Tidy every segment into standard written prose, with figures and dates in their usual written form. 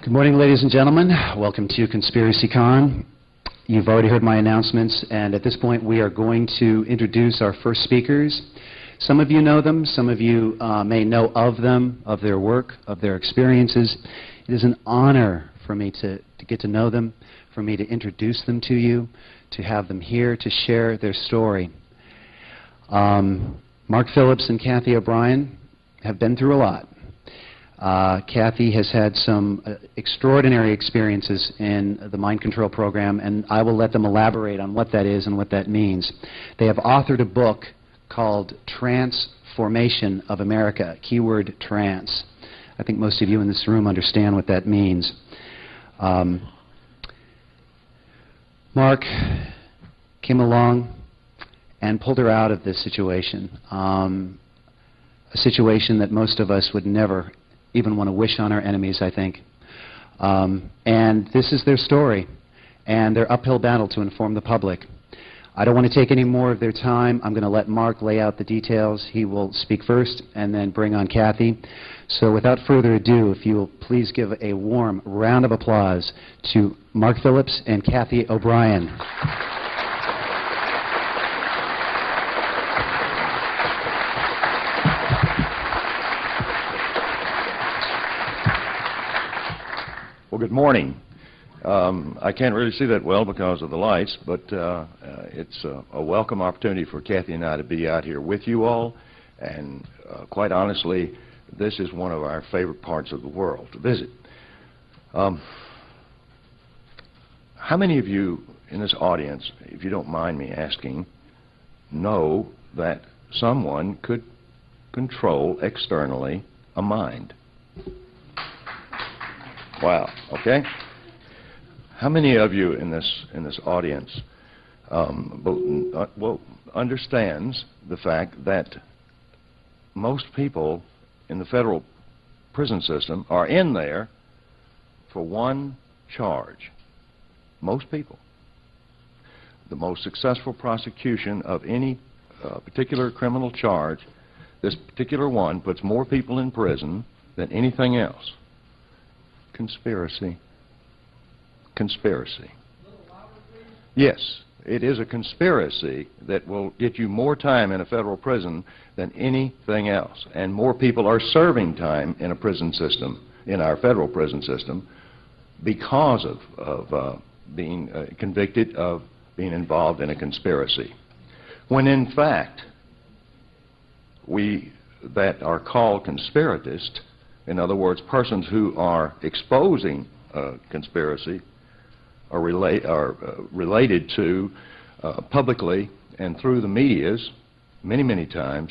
Good morning, ladies and gentlemen. Welcome to Conspiracy Con. You've already heard my announcements, and at this point we are going to introduce our first speakers. Some of you know them, some of you may know of them, of their work, of their experiences. It is an honor for me to get to know them, for me to introduce them to you, to have them here to share their story. Mark Phillips and Cathy O'Brien have been through a lot. Cathy has had some extraordinary experiences in the mind control program, and I will let them elaborate on what that is and what that means. They have authored a book called Transformation of America, keyword trans. I think most of you in this room understand what that means. Mark came along and pulled her out of this situation, a situation that most of us would never even want to wish on our enemies, I think. And this is their story and their uphill battle to inform the public. I don't want to take any more of their time. I'm going to let Mark lay out the details. He will speak first and then bring on Cathy. So without further ado, if you will please give a warm round of applause to Mark Phillips and Cathy O'Brien. Well, good morning. I can't really see that well because of the lights, but it's a welcome opportunity for Cathy and I to be out here with you all, and quite honestly, this is one of our favorite parts of the world to visit. How many of you in this audience, if you don't mind me asking, know that someone could control externally a mind? Wow. Okay. How many of you in this audience understands the fact that most people in the federal prison system are in there for one charge? Most people. The most successful prosecution of any particular criminal charge, this particular one puts more people in prison than anything else. Conspiracy. Conspiracy. Yes, it is a conspiracy that will get you more time in a federal prison than anything else. And more people are serving time in a prison system, in our federal prison system, because of being convicted of being involved in a conspiracy. When in fact, we that are called conspiratists, in other words, persons who are exposing conspiracy, are related to publicly and through the medias many, many times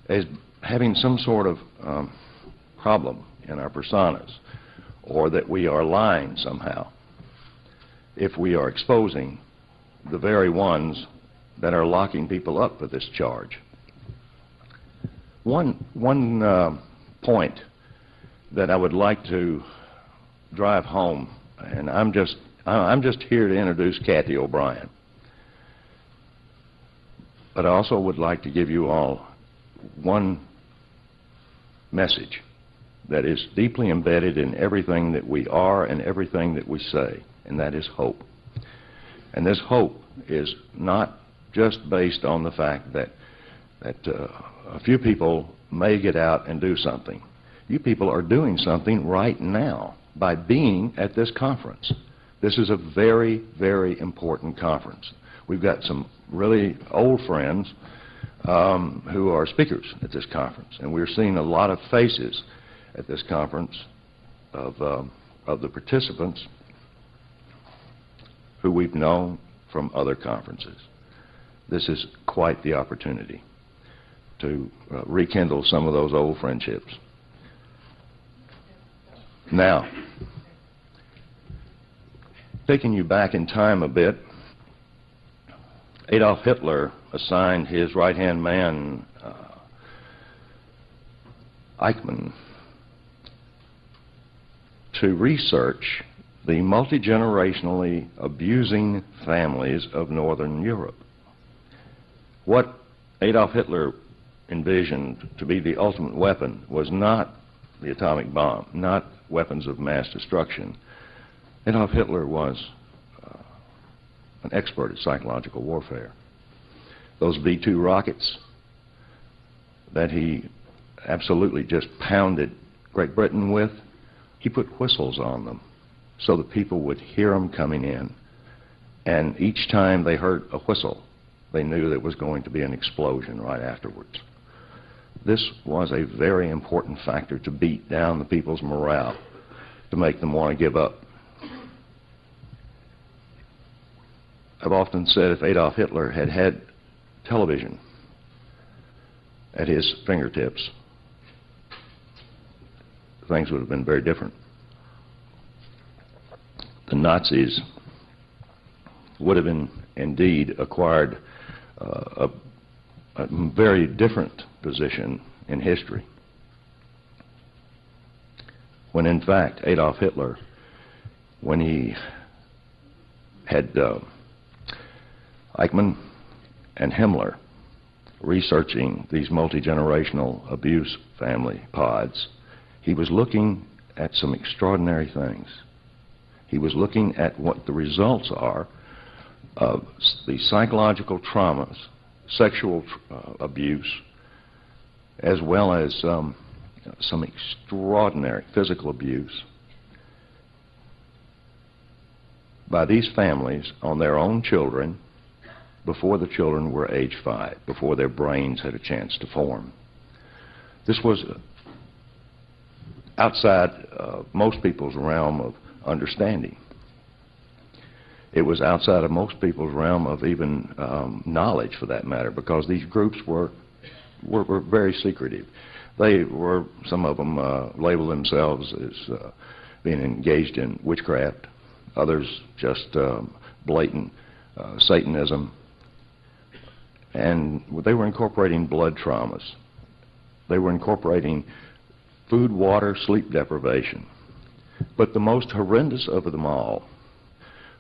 as having some sort of problem in our personas, or that we are lying somehow if we are exposing the very ones that are locking people up for this charge. One point that I would like to drive home, and I'm just here to introduce Cathy O'Brien, but I also would like to give you all one message that is deeply embedded in everything that we are and everything that we say, and that is hope. And this hope is not just based on the fact that a few people may get out and do something. You people are doing something right now by being at this conference. This is a very, very important conference. We've got some really old friends who are speakers at this conference, and we're seeing a lot of faces at this conference of the participants who we've known from other conferences. This is quite the opportunity to rekindle some of those old friendships. Now, taking you back in time a bit, Adolf Hitler assigned his right-hand man, Eichmann, to research the multi-generationally abusing families of Northern Europe. What Adolf Hitler envisioned to be the ultimate weapon was not the atomic bomb, not weapons of mass destruction. Adolf Hitler was an expert at psychological warfare. Those V-2 rockets that he absolutely just pounded Great Britain with, he put whistles on them so that people would hear them coming in. And each time they heard a whistle, they knew there was going to be an explosion right afterwards. This was a very important factor to beat down the people's morale, to make them want to give up. I've often said if Adolf Hitler had had television at his fingertips, things would have been very different. The Nazis would have indeed acquired a very different position in history, when in fact Adolf Hitler, when he had Eichmann and Himmler researching these multi-generational abuse family pods, he was looking at some extraordinary things. He was looking at what the results are of the psychological traumas, sexual abuse, as well as some extraordinary physical abuse by these families on their own children before the children were age 5, before their brains had a chance to form. This was outside most people's realm of understanding. It was outside of most people's realm of even knowledge, for that matter, because these groups were very secretive. They were, some of them labeled themselves as being engaged in witchcraft, others just blatant Satanism, and they were incorporating blood traumas. They were incorporating food, water, sleep deprivation. But the most horrendous of them all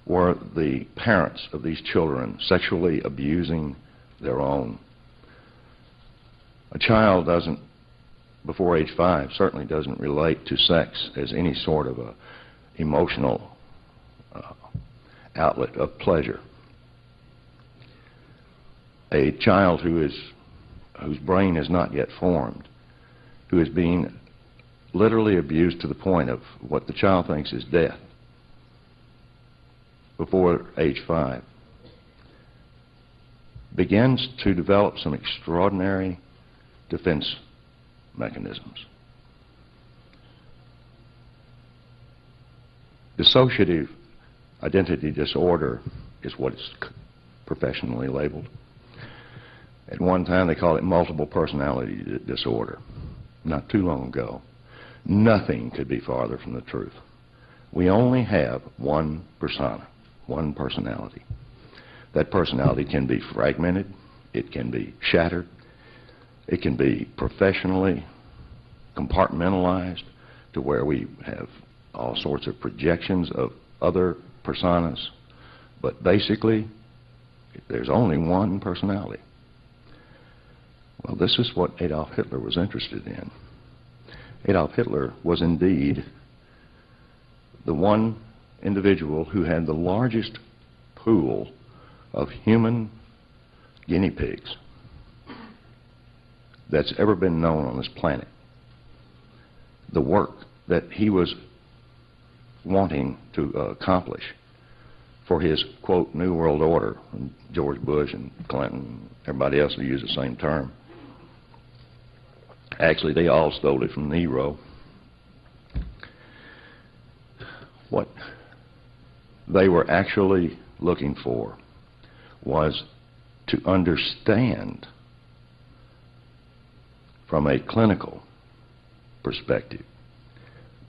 were the parents of these children sexually abusing their own. A child doesn't, before age 5, certainly doesn't relate to sex as any sort of a emotional outlet of pleasure. A child whose brain is not yet formed, who is being literally abused to the point of what the child thinks is death before age 5, begins to develop some extraordinary defense mechanisms. Dissociative identity disorder is what it's professionally labeled. At one time they called it multiple personality disorder. Not too long ago. Nothing could be farther from the truth. We only have one persona, one personality. That personality can be fragmented, it can be shattered, it can be professionally compartmentalized to where we have all sorts of projections of other personas, but basically there's only one personality. Well, this is what Adolf Hitler was interested in. Adolf Hitler was indeed the one individual who had the largest pool of human guinea pigs that's ever been known on this planet. The work that he was wanting to accomplish for his, quote, New World Order, and George Bush and Clinton, everybody else will use the same term. Actually, they all stole it from Nero. What they were actually looking for was to understand from a clinical perspective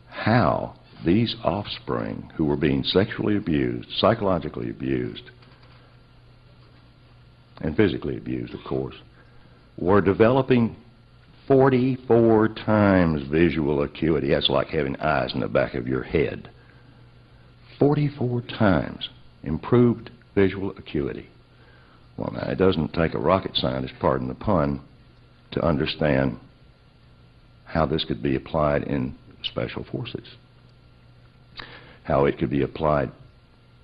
how these offspring who were being sexually abused, psychologically abused, and physically abused, of course, were developing 44 times visual acuity. That's like having eyes in the back of your head. 44 times improved visual acuity. Well, now, it doesn't take a rocket scientist, pardon the pun, to understand how this could be applied in special forces, how it could be applied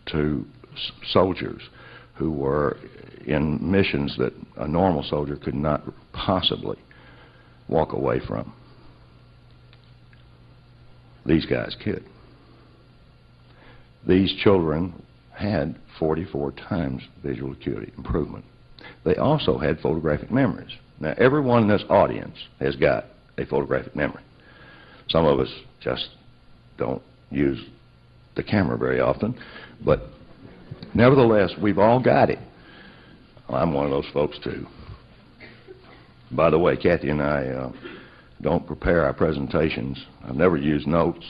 to soldiers who were in missions that a normal soldier could not possibly walk away from. These guys could. These children had 44 times visual acuity improvement. They also had photographic memories. Now, everyone in this audience has got a photographic memory. Some of us just don't use the camera very often, but nevertheless, we've all got it. I'm one of those folks, too. By the way, Cathy and I don't prepare our presentations. I've never used notes,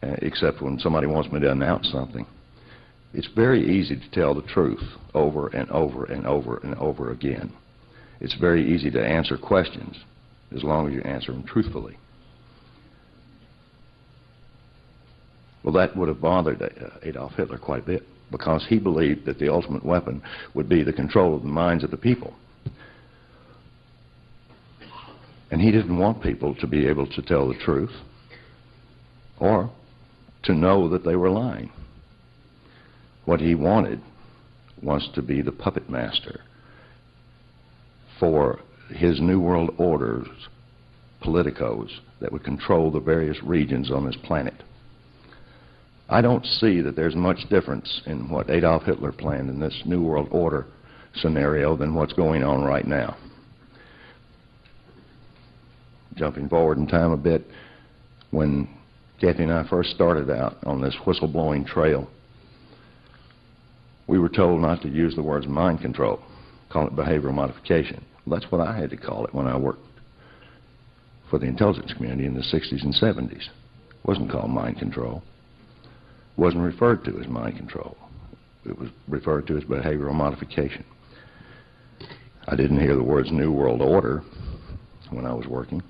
except when somebody wants me to announce something. It's very easy to tell the truth over and over and over and over again. It's very easy to answer questions as long as you answer them truthfully. Well, that would have bothered Adolf Hitler quite a bit, because he believed that the ultimate weapon would be the control of the minds of the people. And he didn't want people to be able to tell the truth or to know that they were lying. What he wanted was to be the puppet master for his New World Order's politicos that would control the various regions on this planet. I don't see that there's much difference in what Adolf Hitler planned in this New World Order scenario than what's going on right now. Jumping forward in time a bit, when Cathy and I first started out on this whistleblowing trail, we were told not to use the words mind control, call it behavioral modification. Well, that's what I had to call it when I worked for the intelligence community in the 60s and 70s. It wasn't called mind control. It wasn't referred to as mind control. It was referred to as behavioral modification. I didn't hear the words New World Order when I was working.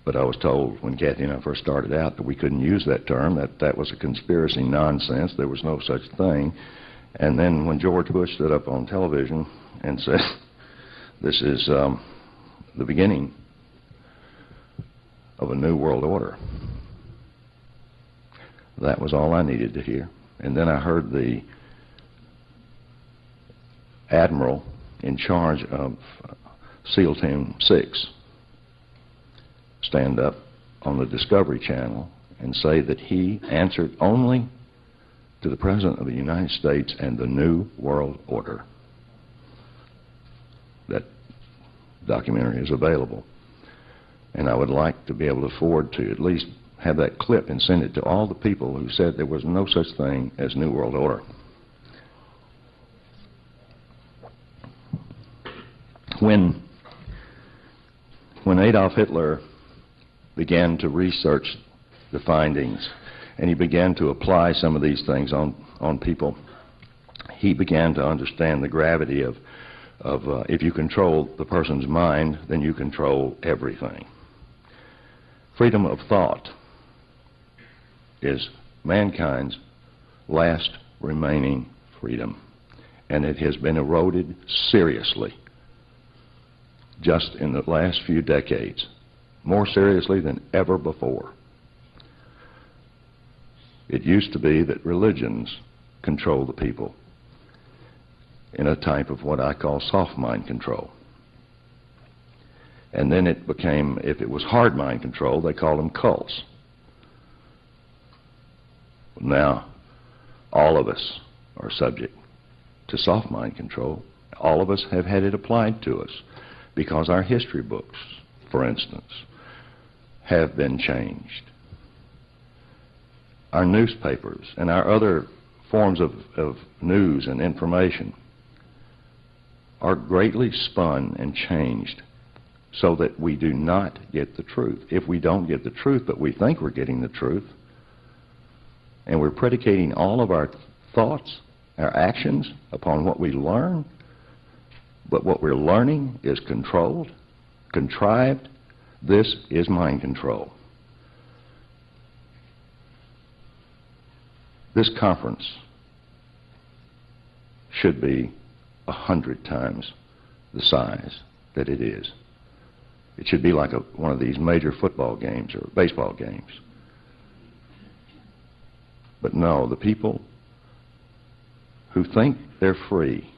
But I was told when Cathy and I first started out that we couldn't use that term, that was a conspiracy nonsense, there was no such thing. And then when George Bush stood up on television and said, this is the beginning of a new world order, that was all I needed to hear. And then I heard the admiral in charge of SEAL Team 6 stand up on the Discovery Channel and say that he answered only to the President of the United States and the New World Order. That documentary is available, and I would like to be able to afford to at least have that clip and send it to all the people who said there was no such thing as New World Order. When Adolf Hitler began to research the findings and he began to apply some of these things on people, he began to understand the gravity of if you control the person's mind, then you control everything. Freedom of thought is mankind's last remaining freedom, and it has been eroded seriously just in the last few decades, more seriously than ever before. It used to be that religions control the people in a type of what I call soft mind control. And then it became, if it was hard mind control, they called them cults. Now, all of us are subject to soft mind control. All of us have had it applied to us because our history books, for instance, have been changed. Our newspapers and our other forms of news and information are greatly spun and changed so that we do not get the truth. If we don't get the truth, but we think we're getting the truth, and we're predicating all of our thoughts, our actions upon what we learn, but what we're learning is controlled, contrived, this is mind control. This conference should be 100 times the size that it is. It should be like one of these major football games or baseball games. But no, the people who think they're free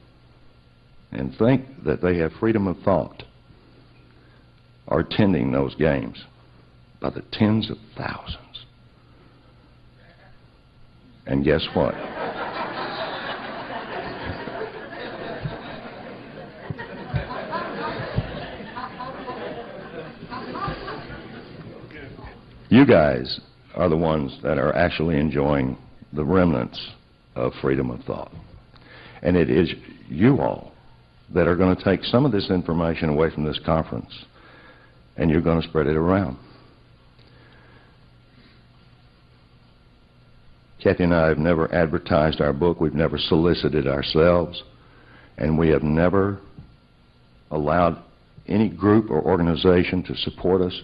and think that they have freedom of thought are attending those games by the tens of thousands. And guess what? You guys are the ones that are actually enjoying the remnants of freedom of thought. And it is you all that are going to take some of this information away from this conference, and you're going to spread it around. Cathy and I have never advertised our book. We've never solicited ourselves, and we have never allowed any group or organization to support us.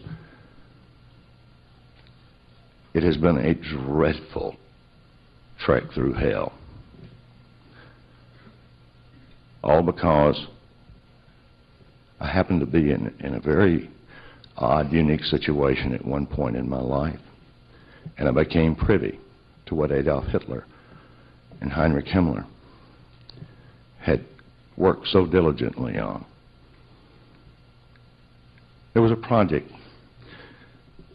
It has been a dreadful trek through hell. All because I happened to be in a very odd, unique situation at one point in my life, and I became privy to what Adolf Hitler and Heinrich Himmler had worked so diligently on. There was a project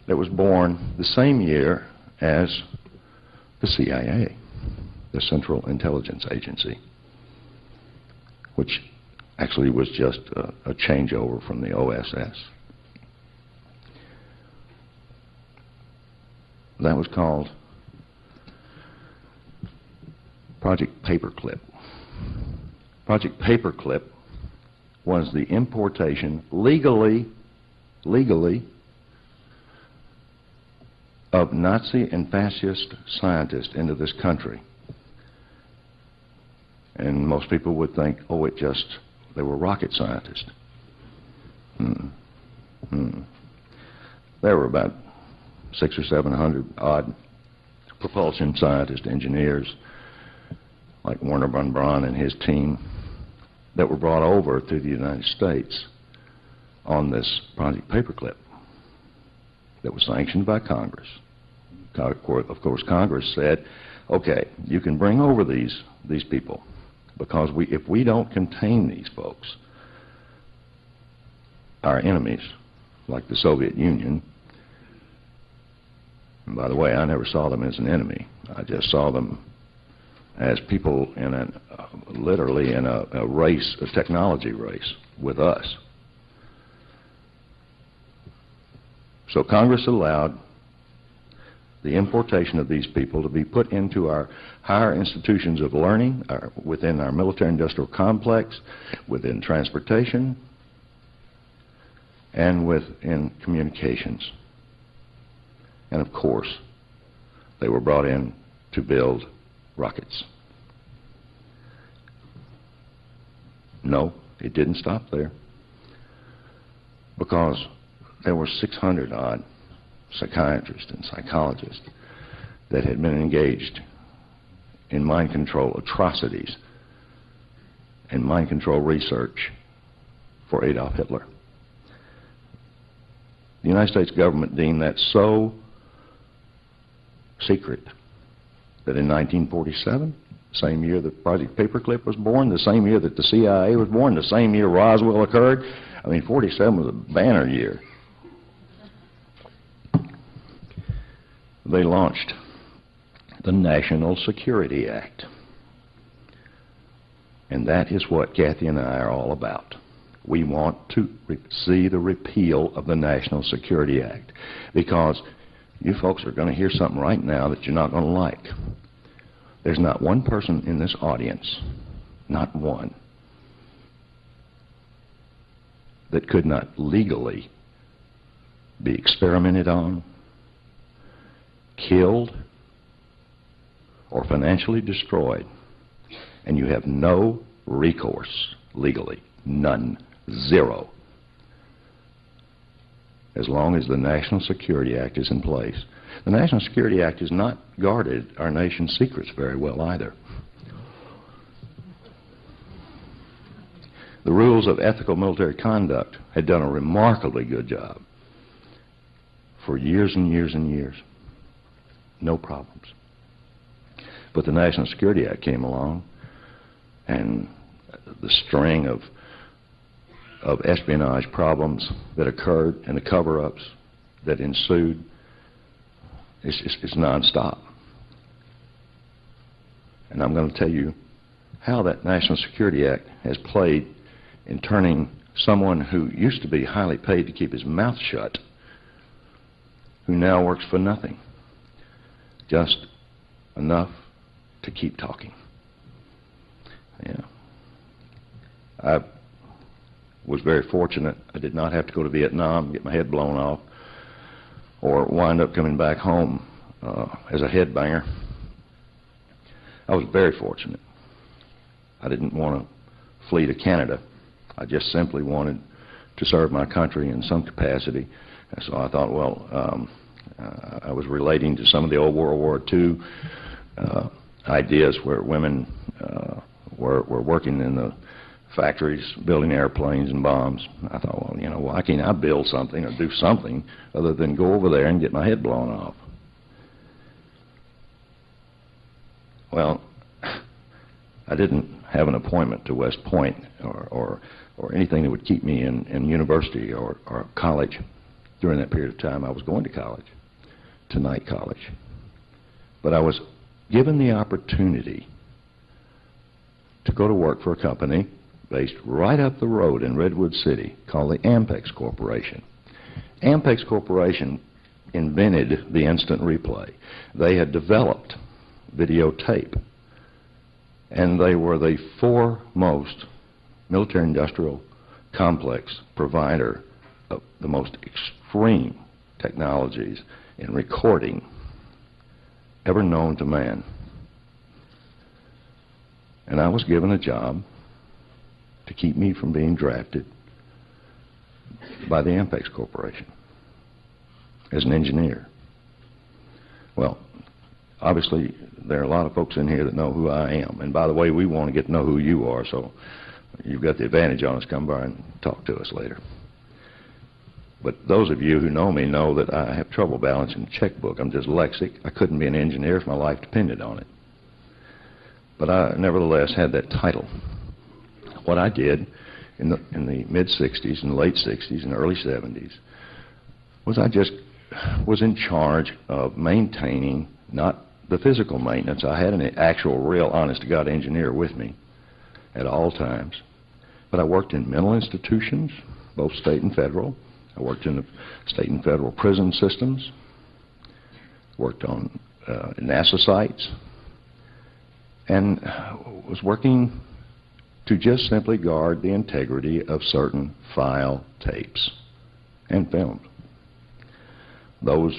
that was born the same year as the CIA, the Central Intelligence Agency, which actually was just a changeover from the OSS. That was called Project Paperclip. Project Paperclip was the importation legally of Nazi and fascist scientists into this country. And most people would think, oh, they were rocket scientists. There were about 600 or 700 odd propulsion scientists, engineers, like Werner von Braun and his team, that were brought over to the United States on this Project Paperclip that was sanctioned by Congress. Of course, Congress said, okay, you can bring over these people, because if we don't contain these folks, our enemies, like the Soviet Union, and by the way, I never saw them as an enemy. I just saw them as people literally in a race, a technology race with us. So Congress allowed the importation of these people to be put into our higher institutions of learning, within our military-industrial complex, within transportation, and within communications. And of course, they were brought in to build rockets. No, it didn't stop there, because there were 600 odd psychiatrists and psychologists that had been engaged in mind control atrocities and mind control research for Adolf Hitler. The United States government deemed that so secret that in 1947, same year that Project Paperclip was born, the same year that the CIA was born, the same year Roswell occurred, 47 was a banner year. They launched the National Security Act. And that is what Cathy and I are all about. We want to see the repeal of the National Security Act, because you folks are going to hear something right now that you're not going to like. There's not one person in this audience, not one, that could not legally be experimented on, killed, or financially destroyed, and you have no recourse legally, none, zero, as long as the National Security Act is in place. The National Security Act has not guarded our nation's secrets very well either. The rules of ethical military conduct had done a remarkably good job for years and years and years. No problems. But the National Security Act came along, and the string of espionage problems that occurred and the cover-ups that ensued is nonstop. And I'm going to tell you how that National Security Act has played in turning someone who used to be highly paid to keep his mouth shut, who now works for nothing, just enough to keep talking. Yeah. I was very fortunate. I did not have to go to Vietnam, get my head blown off, or wind up coming back home as a headbanger. I was very fortunate. I didn't want to flee to Canada. I just simply wanted to serve my country in some capacity. And so I thought, well, I was relating to some of the old World War II ideas where women were working in the factories building airplanes and bombs. I thought, well, you know, why can't I build something or do something other than go over there and get my head blown off? Well, I didn't have an appointment to West Point or anything that would keep me in university or college during that period of time. I was going to college, to night college. But I was given the opportunity to go to work for a company based right up the road in Redwood City called the Ampex Corporation. Ampex Corporation invented the instant replay. They had developed videotape, and they were the foremost military-industrial complex provider of the most extreme technologies in recording ever known to man. And I was given a job to keep me from being drafted by the Ampex Corporation as an engineer. Well, obviously, there are a lot of folks in here that know who I am. And by the way, we want to get to know who you are, so you've got the advantage on us. Come by and talk to us later. But those of you who know me know that I have trouble balancing the checkbook. I'm dyslexic. I couldn't be an engineer if my life depended on it. But I nevertheless had that title. What I did in the mid-'60s and late '60s and early '70s was I just was in charge of maintaining, not the physical maintenance. I had an actual, real, honest-to-God engineer with me at all times. But I worked in mental institutions, both state and federal. I worked in the state and federal prison systems, worked on NASA sites, and was working to just simply guard the integrity of certain file tapes and films. Those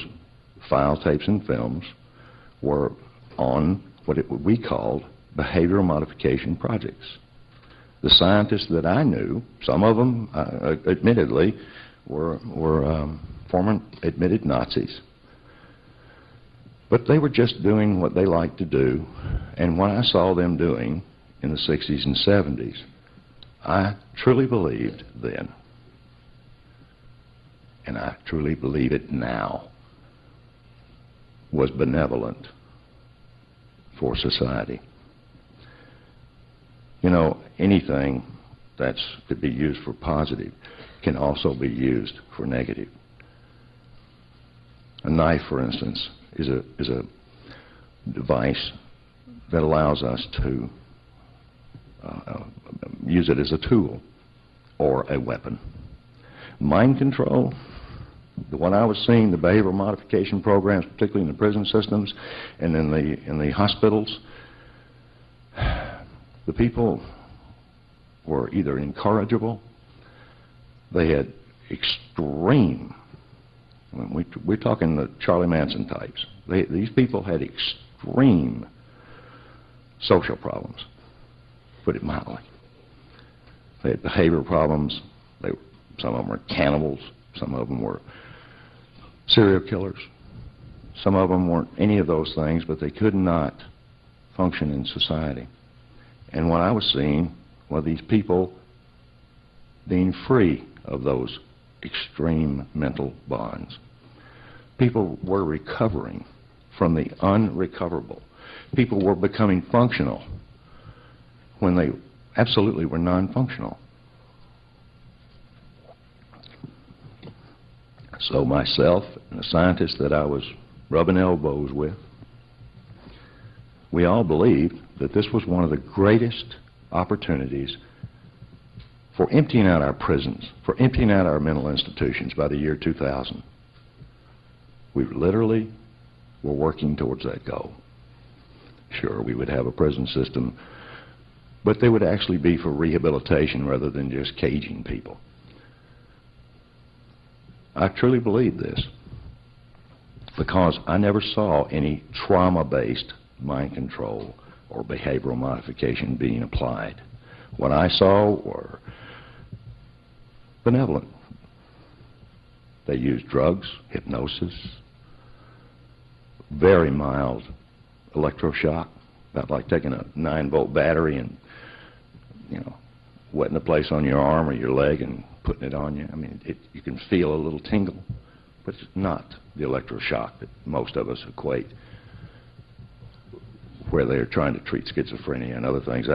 file tapes and films were on what we called behavioral modification projects. The scientists that I knew, some of them admittedly were former admitted Nazis, but they were just doing what they liked to do. And what I saw them doing in the '60s and '70s, I truly believed then, and I truly believe it now, was benevolent for society. You know, anything that could be used for positive can also be used for negative. A knife, for instance, is a device that allows us to use it as a tool or a weapon. Mind control, the one I was seeing, the behavioral modification programs, particularly in the prison systems and in the hospitals, the people were either incorrigible, they had extreme, we're talking the Charlie Manson types. These people had extreme social problems, put it mildly. They had behavioral problems. Some of them were cannibals. Some of them were serial killers. Some of them weren't any of those things, but they could not function in society. And what I was seeing were these people being free of those extreme mental bonds. People were recovering from the unrecoverable. People were becoming functional when they absolutely were non-functional. So myself and the scientists that I was rubbing elbows with, we all believed that this was one of the greatest opportunities for emptying out our prisons, for emptying out our mental institutions by the year 2000. We literally were working towards that goal. Sure, we would have a prison system, but they would actually be for rehabilitation rather than just caging people. I truly believe this because I never saw any trauma-based mind control or behavioral modification being applied. What I saw were benevolent. They used drugs, hypnosis, very mild electroshock, about like taking a 9-volt battery and, wetting a place on your arm or your leg and putting it on you. I mean, you can feel a little tingle, but it's not the electroshock that most of us equate where they're trying to treat schizophrenia and other things.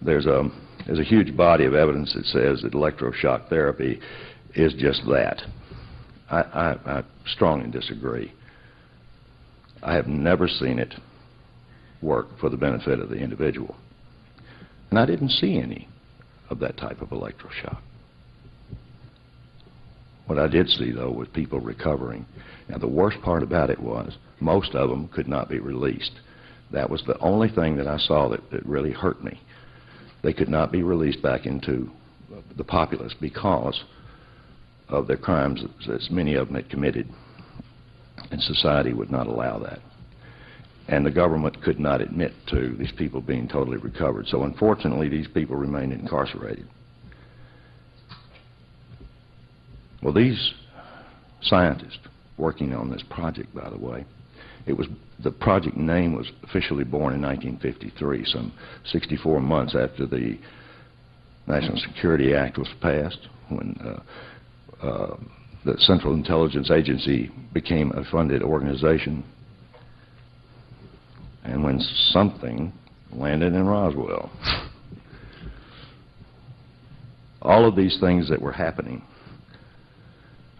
There's a huge body of evidence that says that electroshock therapy is just that. I strongly disagree. I have never seen it work for the benefit of the individual. And I didn't see any of that type of electroshock. What I did see, though, was people recovering. Now, the worst part about it was most of them could not be released. That was the only thing that I saw that really hurt me. They could not be released back into the populace because of their crimes that many of them had committed, and society would not allow that. And the government could not admit to these people being totally recovered. So unfortunately, these people remained incarcerated. Well, these scientists working on this project, by the way, the project name was officially born in 1953, some 64 months after the National Security Act was passed, when the Central Intelligence Agency became a funded organization, and when something landed in Roswell. All of these things that were happening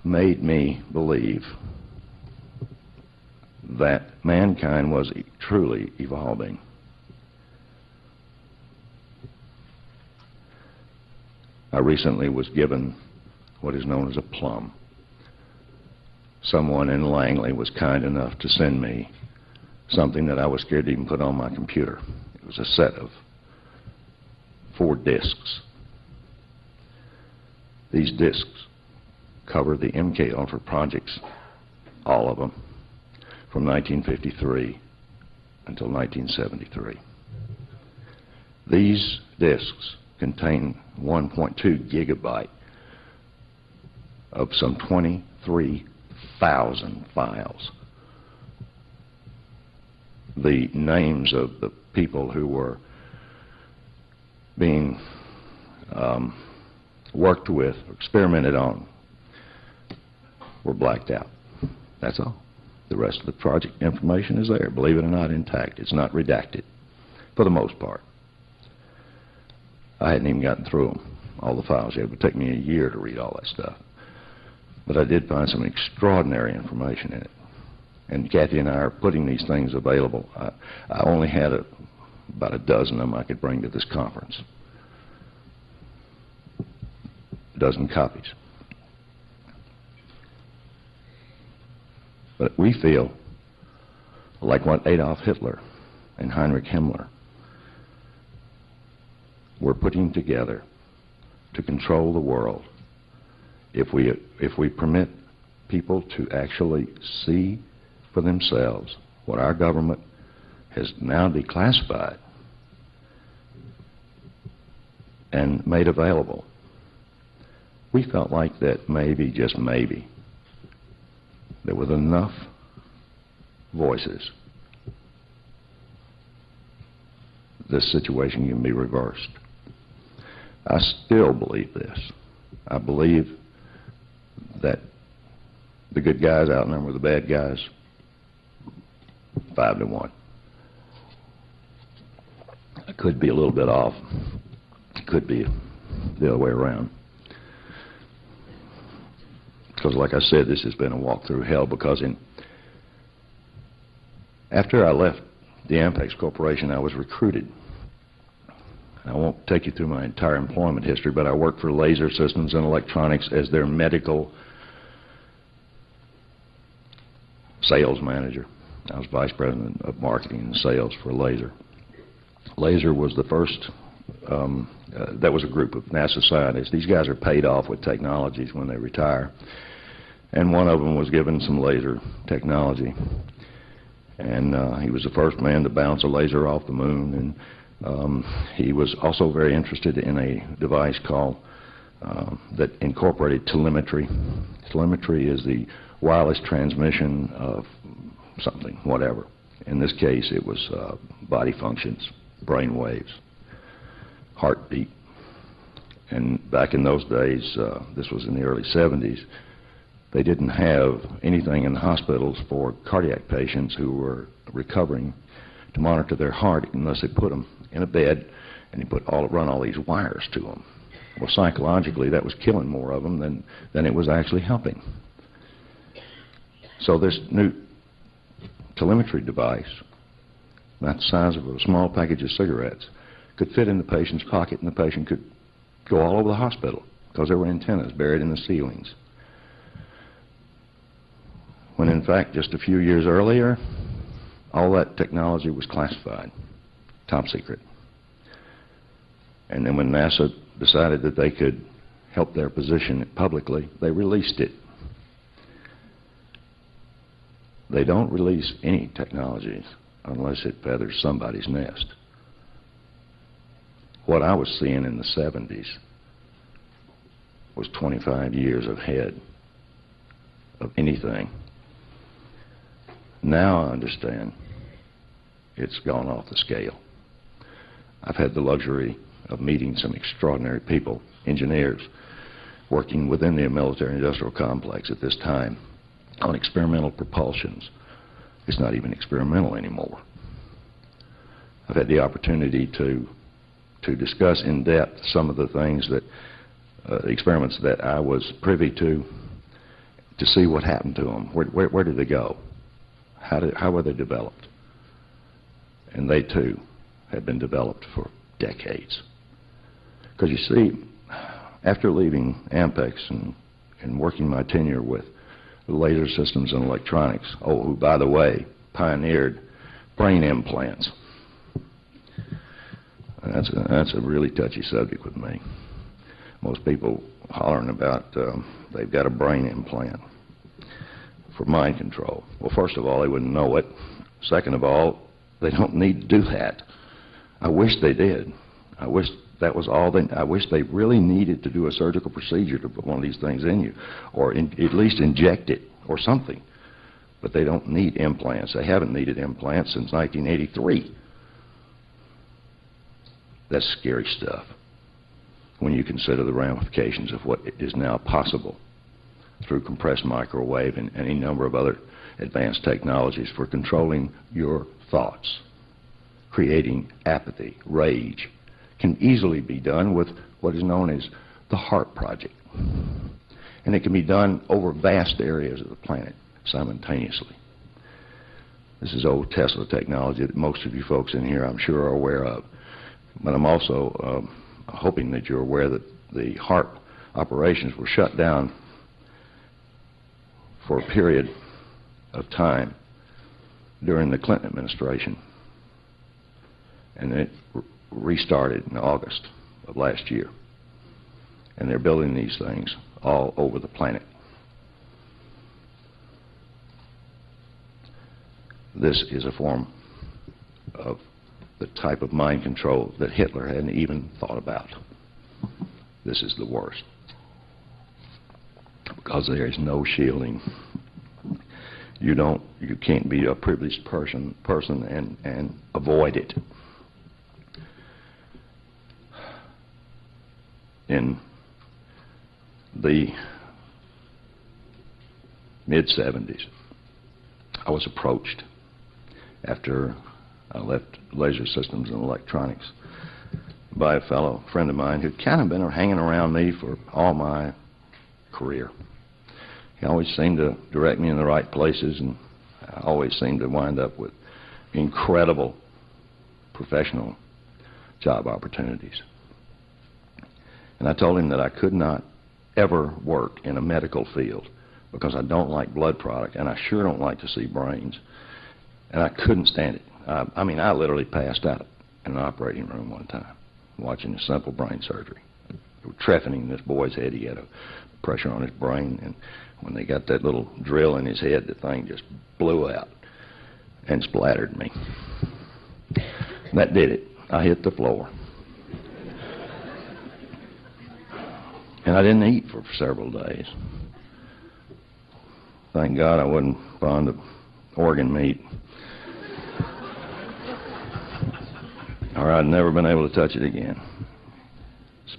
made me believe that mankind was truly evolving. I recently was given what is known as a plum. Someone in Langley was kind enough to send me something that I was scared to even put on my computer. It was a set of 4 discs. These discs cover the MK Ultra projects, all of them, from 1953 until 1973. These discs contain 1.2 gigabyte of some 23,000 files. The names of the people who were being worked with, experimented on, were blacked out. That's all. The rest of the project information is there, believe it or not, intact. It's not redacted, for the most part. I hadn't even gotten through them, all the files. It would take me a year to read all that stuff. But I did find some extraordinary information in it. And Cathy and I are putting these things available. I only had about a dozen of them I could bring to this conference. A dozen copies. But we feel like what Adolf Hitler and Heinrich Himmler were putting together to control the world. If we permit people to actually see for themselves what our government has now declassified and made available, we felt like that maybe, just maybe, there were enough voices, this situation can be reversed. I still believe this. I believe that the good guys outnumber the bad guys 5 to 1. I could be a little bit off. It could be the other way around. Because like I said, this has been a walk through hell, because after I left the Ampex Corporation, I was recruited. I won't take you through my entire employment history, but I worked for Laser Systems and Electronics as their medical sales manager. I was vice president of marketing and sales for Laser. Laser was the first, that was a group of NASA scientists. These guys are paid off with technologies when they retire. And one of them was given some laser technology. And he was the first man to bounce a laser off the moon. And he was also very interested in a device called, that incorporated telemetry. Telemetry is the wireless transmission of something, whatever. In this case, it was body functions, brain waves, heartbeat. And back in those days, this was in the early 70s, they didn't have anything in the hospitals for cardiac patients who were recovering to monitor their heart unless they put them in a bed and you run all these wires to them. Well, psychologically, that was killing more of them than it was actually helping. So this new telemetry device, about the size of a small package of cigarettes, could fit in the patient's pocket, and the patient could go all over the hospital because there were antennas buried in the ceilings. When in fact, just a few years earlier, all that technology was classified, top secret. And then when NASA decided that they could help their position it publicly, they released it. They don't release any technologies unless it feathers somebody's nest. What I was seeing in the 70s was 25 years ahead of anything. Now I understand it's gone off the scale. I've had the luxury of meeting some extraordinary people, engineers, working within the military-industrial complex at this time on experimental propulsions. It's not even experimental anymore. I've had the opportunity to discuss in depth some of the things that, experiments that I was privy to see what happened to them. Where did they go? How were they developed? And they too have been developed for decades. Because you see, after leaving Ampex and working my tenure with Laser Systems and Electronics, who, by the way, pioneered brain implants. That's a really touchy subject with me. Most people hollering about they've got a brain implant for mind control. Well, first of all, they wouldn't know it. Second of all, they don't need to do that. I wish they did. I wish that was all I wish they really needed to do a surgical procedure to put one of these things in you, or at least inject it or something. But they don't need implants. They haven't needed implants since 1983. That's scary stuff when you consider the ramifications of what is now possible through compressed microwave and any number of other advanced technologies for controlling your thoughts. Creating apathy, rage, can easily be done with what is known as the Heart Project. And it can be done over vast areas of the planet simultaneously. This is old Tesla technology that most of you folks in here, I'm sure, are aware of. But I'm also hoping that you're aware that the heart operations were shut down for a period of time during the Clinton administration. And it restarted in August of last year. And they're building these things all over the planet. This is a form of the type of mind control that Hitler hadn't even thought about. This is the worst. Because there is no shielding. You can't be a privileged person and avoid it. In the mid-'70s, I was approached after I left Laser Systems and Electronics by a fellow friend of mine who'd kind of been hanging around me for all my career. He always seemed to direct me in the right places, and I always seemed to wind up with incredible professional job opportunities. And I told him that I could not ever work in a medical field because I don't like blood product, and I sure don't like to see brains. And I couldn't stand it. I mean, I literally passed out in an operating room one time watching a simple brain surgery. They were trephining this boy's head. He had a pressure on his brain, and when they got that little drill in his head, the thing just blew out and splattered me. That did it. I hit the floor. And I didn't eat for several days. Thank God I wasn't fond of organ meat, or I'd never been able to touch it again.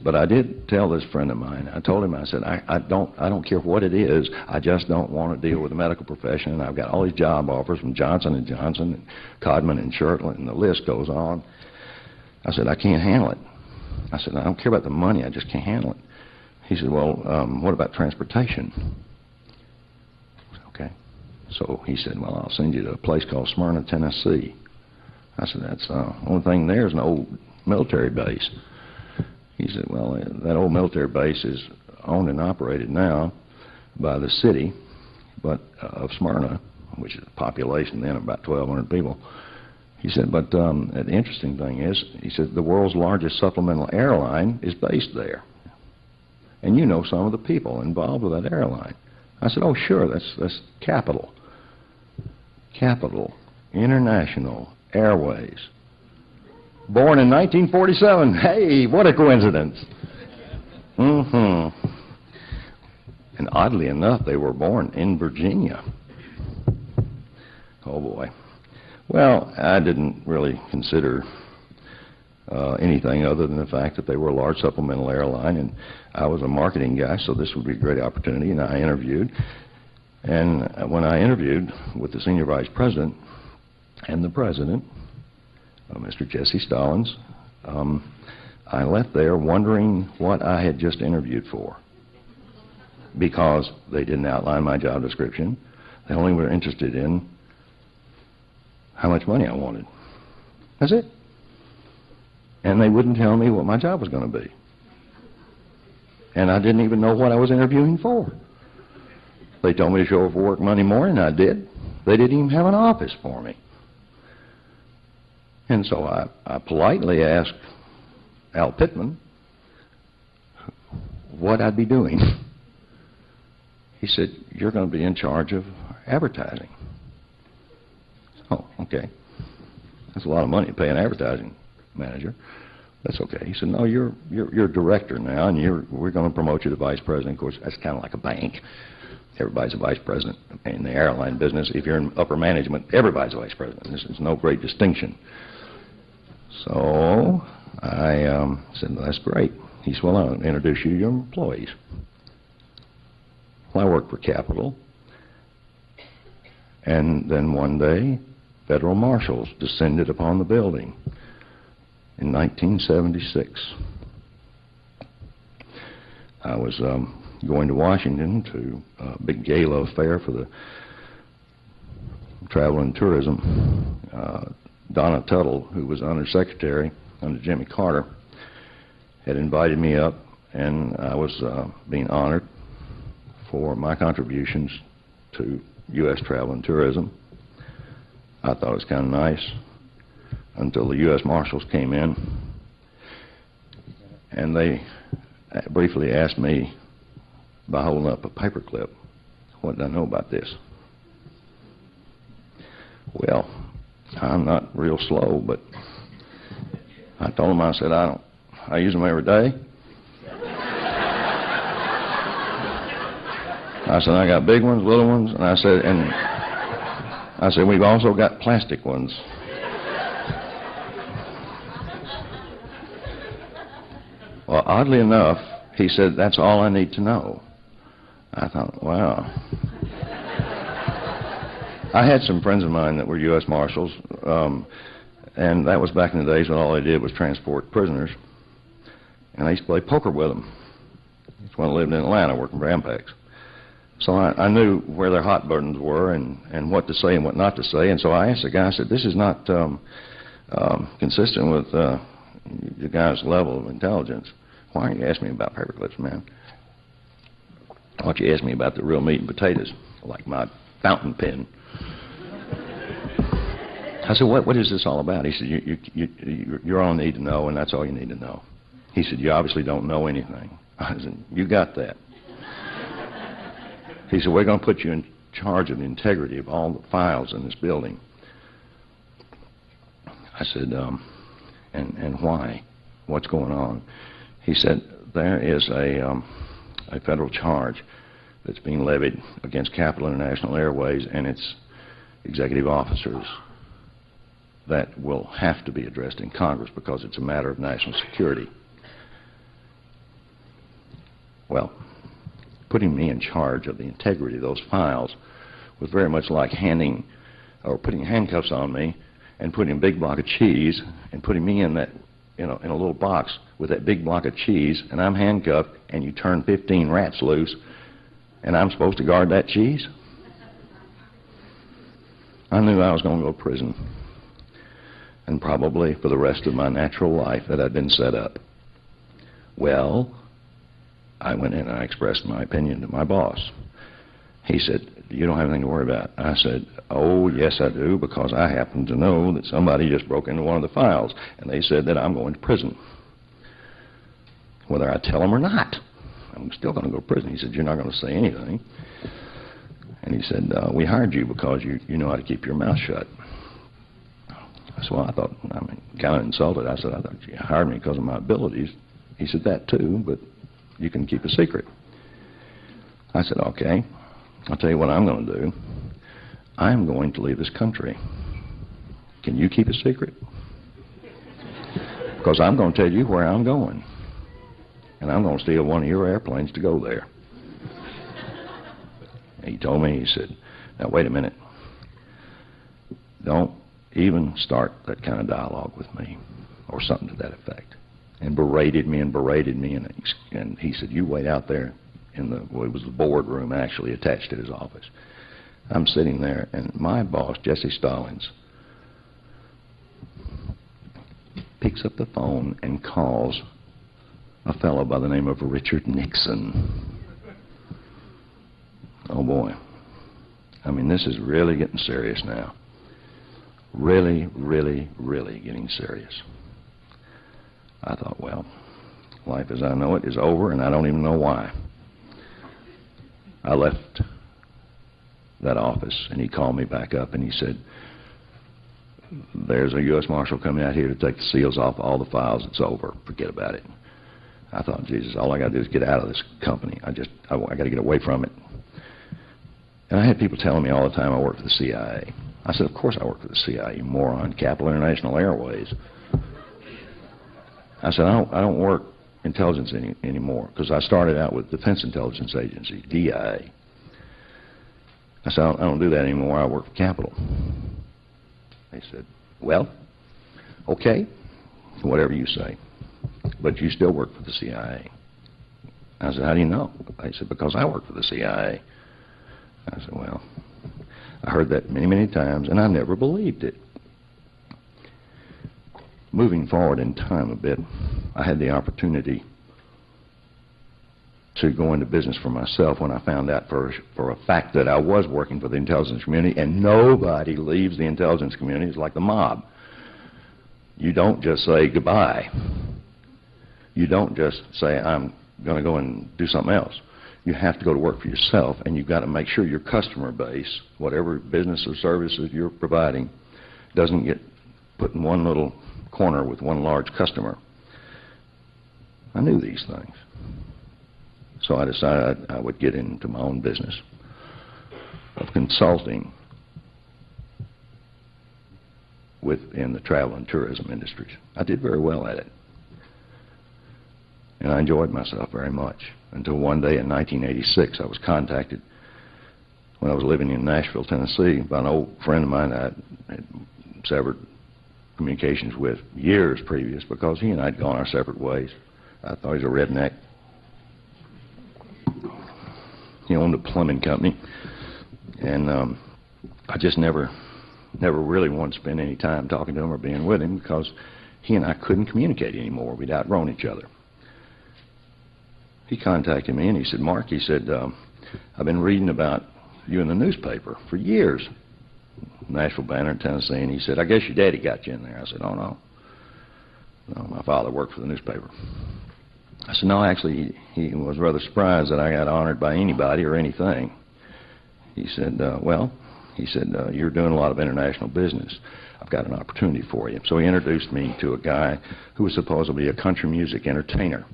But I did tell this friend of mine, I told him, I said, I don't care what it is, I just don't want to deal with the medical profession, and I've got all these job offers from Johnson & Johnson and Codman and Shirtland, and the list goes on. I said, I can't handle it. I said, I don't care about the money, I just can't handle it. He said, well, what about transportation? I said, okay. So he said, well, I'll send you to a place called Smyrna, Tennessee. I said, that's the only thing there is an old military base. He said, well, that old military base is owned and operated now by the city of Smyrna, which is a population then of about 1,200 people. He said, but the interesting thing is, he said, the world's largest supplemental airline is based there. And you know some of the people involved with that airline. I said, oh, sure, that's Capital. Capital International Airways. Born in 1947. Hey, what a coincidence. And oddly enough, they were born in Virginia. Oh, boy. Well, I didn't really consider anything other than the fact that they were a large supplemental airline, and I was a marketing guy, so this would be a great opportunity, and I interviewed. And when I interviewed with the senior vice president and the president, Mr. Jesse Stallings, I left there wondering what I had just interviewed for, because they didn't outline my job description. They only were interested in how much money I wanted. That's it. And they wouldn't tell me what my job was going to be. And I didn't even know what I was interviewing for. They told me to show up for work Monday morning, and I did. They didn't even have an office for me. And so I politely asked Al Pittman what I'd be doing. He said, you're going to be in charge of advertising. Oh, okay. That's a lot of money to pay an advertising manager. That's okay. He said, no, you're director now, and we're going to promote you to vice president. Of course, that's kind of like a bank. Everybody's a vice president. In the airline business, if you're in upper management, everybody's a vice president. There's no great distinction. So I said, well, that's great. He said, well, I'll introduce you to your employees. Well, I worked for Capital. And then one day, federal marshals descended upon the building in 1976. I was going to Washington to a big gala affair for the travel and tourism. Donna Tuttle, who was undersecretary under Jimmy Carter, had invited me up, and I was being honored for my contributions to U.S. travel and tourism. I thought it was kind of nice until the U.S. Marshals came in, and they briefly asked me, by holding up a paperclip, what did I know about this? Well, I'm not real slow, but I told them, I said, I use them every day. I said, I got big ones, little ones, and I said, we've also got plastic ones. Well, oddly enough, He said, "That's all I need to know." I thought, wow. I had some friends of mine that were U.S. Marshals, and that was back in the days when all they did was transport prisoners. And I used to play poker with them. That's when I lived in Atlanta working for Ampex. So I knew where their hot buttons were and what to say and what not to say. And so I asked the guy, I said, "This is not consistent with the guy's level of intelligence. Why aren't you asking me about paperclips, man? Why don't you ask me about the real meat and potatoes, like my fountain pen?" I said, what is this all about? He said, you're all need to know, and that's all you need to know. He said, "You obviously don't know anything." I said, "You got that." He said, "We're going to put you in charge of the integrity of all the files in this building." I said, and why? What's going on? He said, "There is a federal charge that's being levied against Capital International Airways and its executive officers that will have to be addressed in Congress because it's a matter of national security." Well, putting me in charge of the integrity of those files was very much like putting handcuffs on me and putting a big block of cheese and putting me in that, in a little box with that big block of cheese, and I'm handcuffed, and you turn 15 rats loose, and I'm supposed to guard that cheese? I knew I was going to go to prison, and probably for the rest of my natural life that I'd been set up. Well, I went in and I expressed my opinion to my boss. He said, "You don't have anything to worry about." I said, "Oh, yes, I do, because I happen to know that somebody just broke into one of the files, and they said that I'm going to prison. Whether I tell them or not, I'm still going to go to prison." He said, "You're not going to say anything." And he said, "We hired you because you know how to keep your mouth shut." So I thought, kind of insulted. I said, "I thought you hired me because of my abilities." He said, "That too, but you can keep a secret." I said, "Okay, I'll tell you what I'm going to do. I'm going to leave this country. Can you keep a secret? Because I'm going to tell you where I'm going. And I'm going to steal one of your airplanes to go there." And he told me, he said, "Now, wait a minute. Don't even start that kind of dialogue with me," or something to that effect. And berated me. And he said, "You wait out there in it was the boardroom actually attached to his office." I'm sitting there, and my boss, Jesse Stallings, picks up the phone and calls a fellow by the name of Richard Nixon. Oh boy. This is really getting serious now. Really, really, really getting serious. I thought, well, life as I know it is over, and I don't even know why. I left that office, and he called me back up, and he said, "There's a U.S. Marshal coming out here to take the seals off all the files. It's over. Forget about it." I thought, Jesus, all I got to do is get out of this company. I got to get away from it. And I had people telling me all the time I work for the CIA. I said, "Of course I work for the CIA, you moron. Capital International Airways." I said, I don't work intelligence anymore, because I started out with Defense Intelligence Agency, DIA. I said, I don't do that anymore. I work for Capital. They said, "Well, okay, whatever you say, but you still work for the CIA." I said, "How do you know?" They said, "Because I work for the CIA." I said, "Well, I heard that many, many times, and I never believed it." Moving forward in time a bit, I had the opportunity to go into business for myself when I found out for a fact that I was working for the intelligence community, and nobody leaves the intelligence community. It's like the mob. You don't just say goodbye. You don't just say, "I'm going to go and do something else." You have to go to work for yourself, and you've got to make sure your customer base, whatever business or services you're providing, doesn't get put in one little corner with one large customer. I knew these things. So I decided I would get into my own business of consulting within the travel and tourism industries. I did very well at it. And I enjoyed myself very much until one day in 1986 I was contacted when I was living in Nashville, Tennessee, by an old friend of mine I had severed communications with years previous because he and I had gone our separate ways. I thought he was a redneck. He owned a plumbing company, and I just never really wanted to spend any time talking to him or being with him because he and I couldn't communicate anymore. We'd outgrown each other. He contacted me and he said, "Mark," he said, "I've been reading about you in the newspaper for years, Nashville Banner in Tennessee," and he said, "I guess your daddy got you in there." I said, "Oh, no. No, my father worked for the newspaper." I said, "No, actually, he was rather surprised that I got honored by anybody or anything." He said, "Well," he said, "you're doing a lot of international business. I've got an opportunity for you." So he introduced me to a guy who was supposedly a country music entertainer,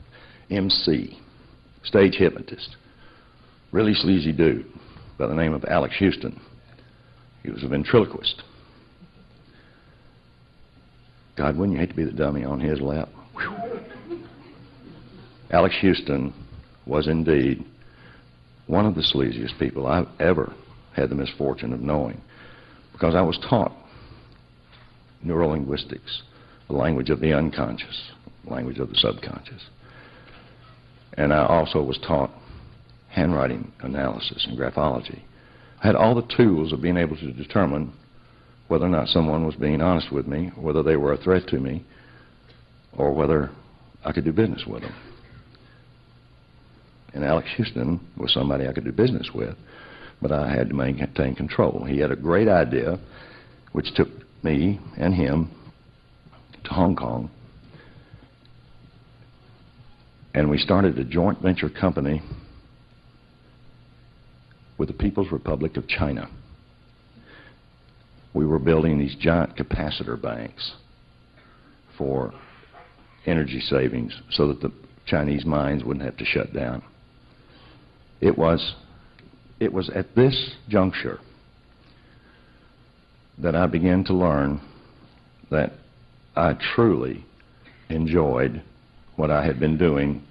MC, stage hypnotist, really sleazy dude by the name of Alex Houston. He was a ventriloquist. God, wouldn't you hate to be the dummy on his lap? Whew. Alex Houston was indeed one of the sleaziest people I've ever had the misfortune of knowing, because I was taught neurolinguistics, the language of the unconscious, language of the subconscious. And I also was taught handwriting analysis and graphology. I had all the tools of being able to determine whether or not someone was being honest with me, whether they were a threat to me, or whether I could do business with them. And Alex Houston was somebody I could do business with, but I had to maintain control. He had a great idea, which took me and him to Hong Kong, and we started a joint venture company with the People's Republic of China. We were building these giant capacitor banks for energy savings so that the Chinese mines wouldn't have to shut down. It was at this juncture that I began to learn that I truly enjoyed what I had been doing,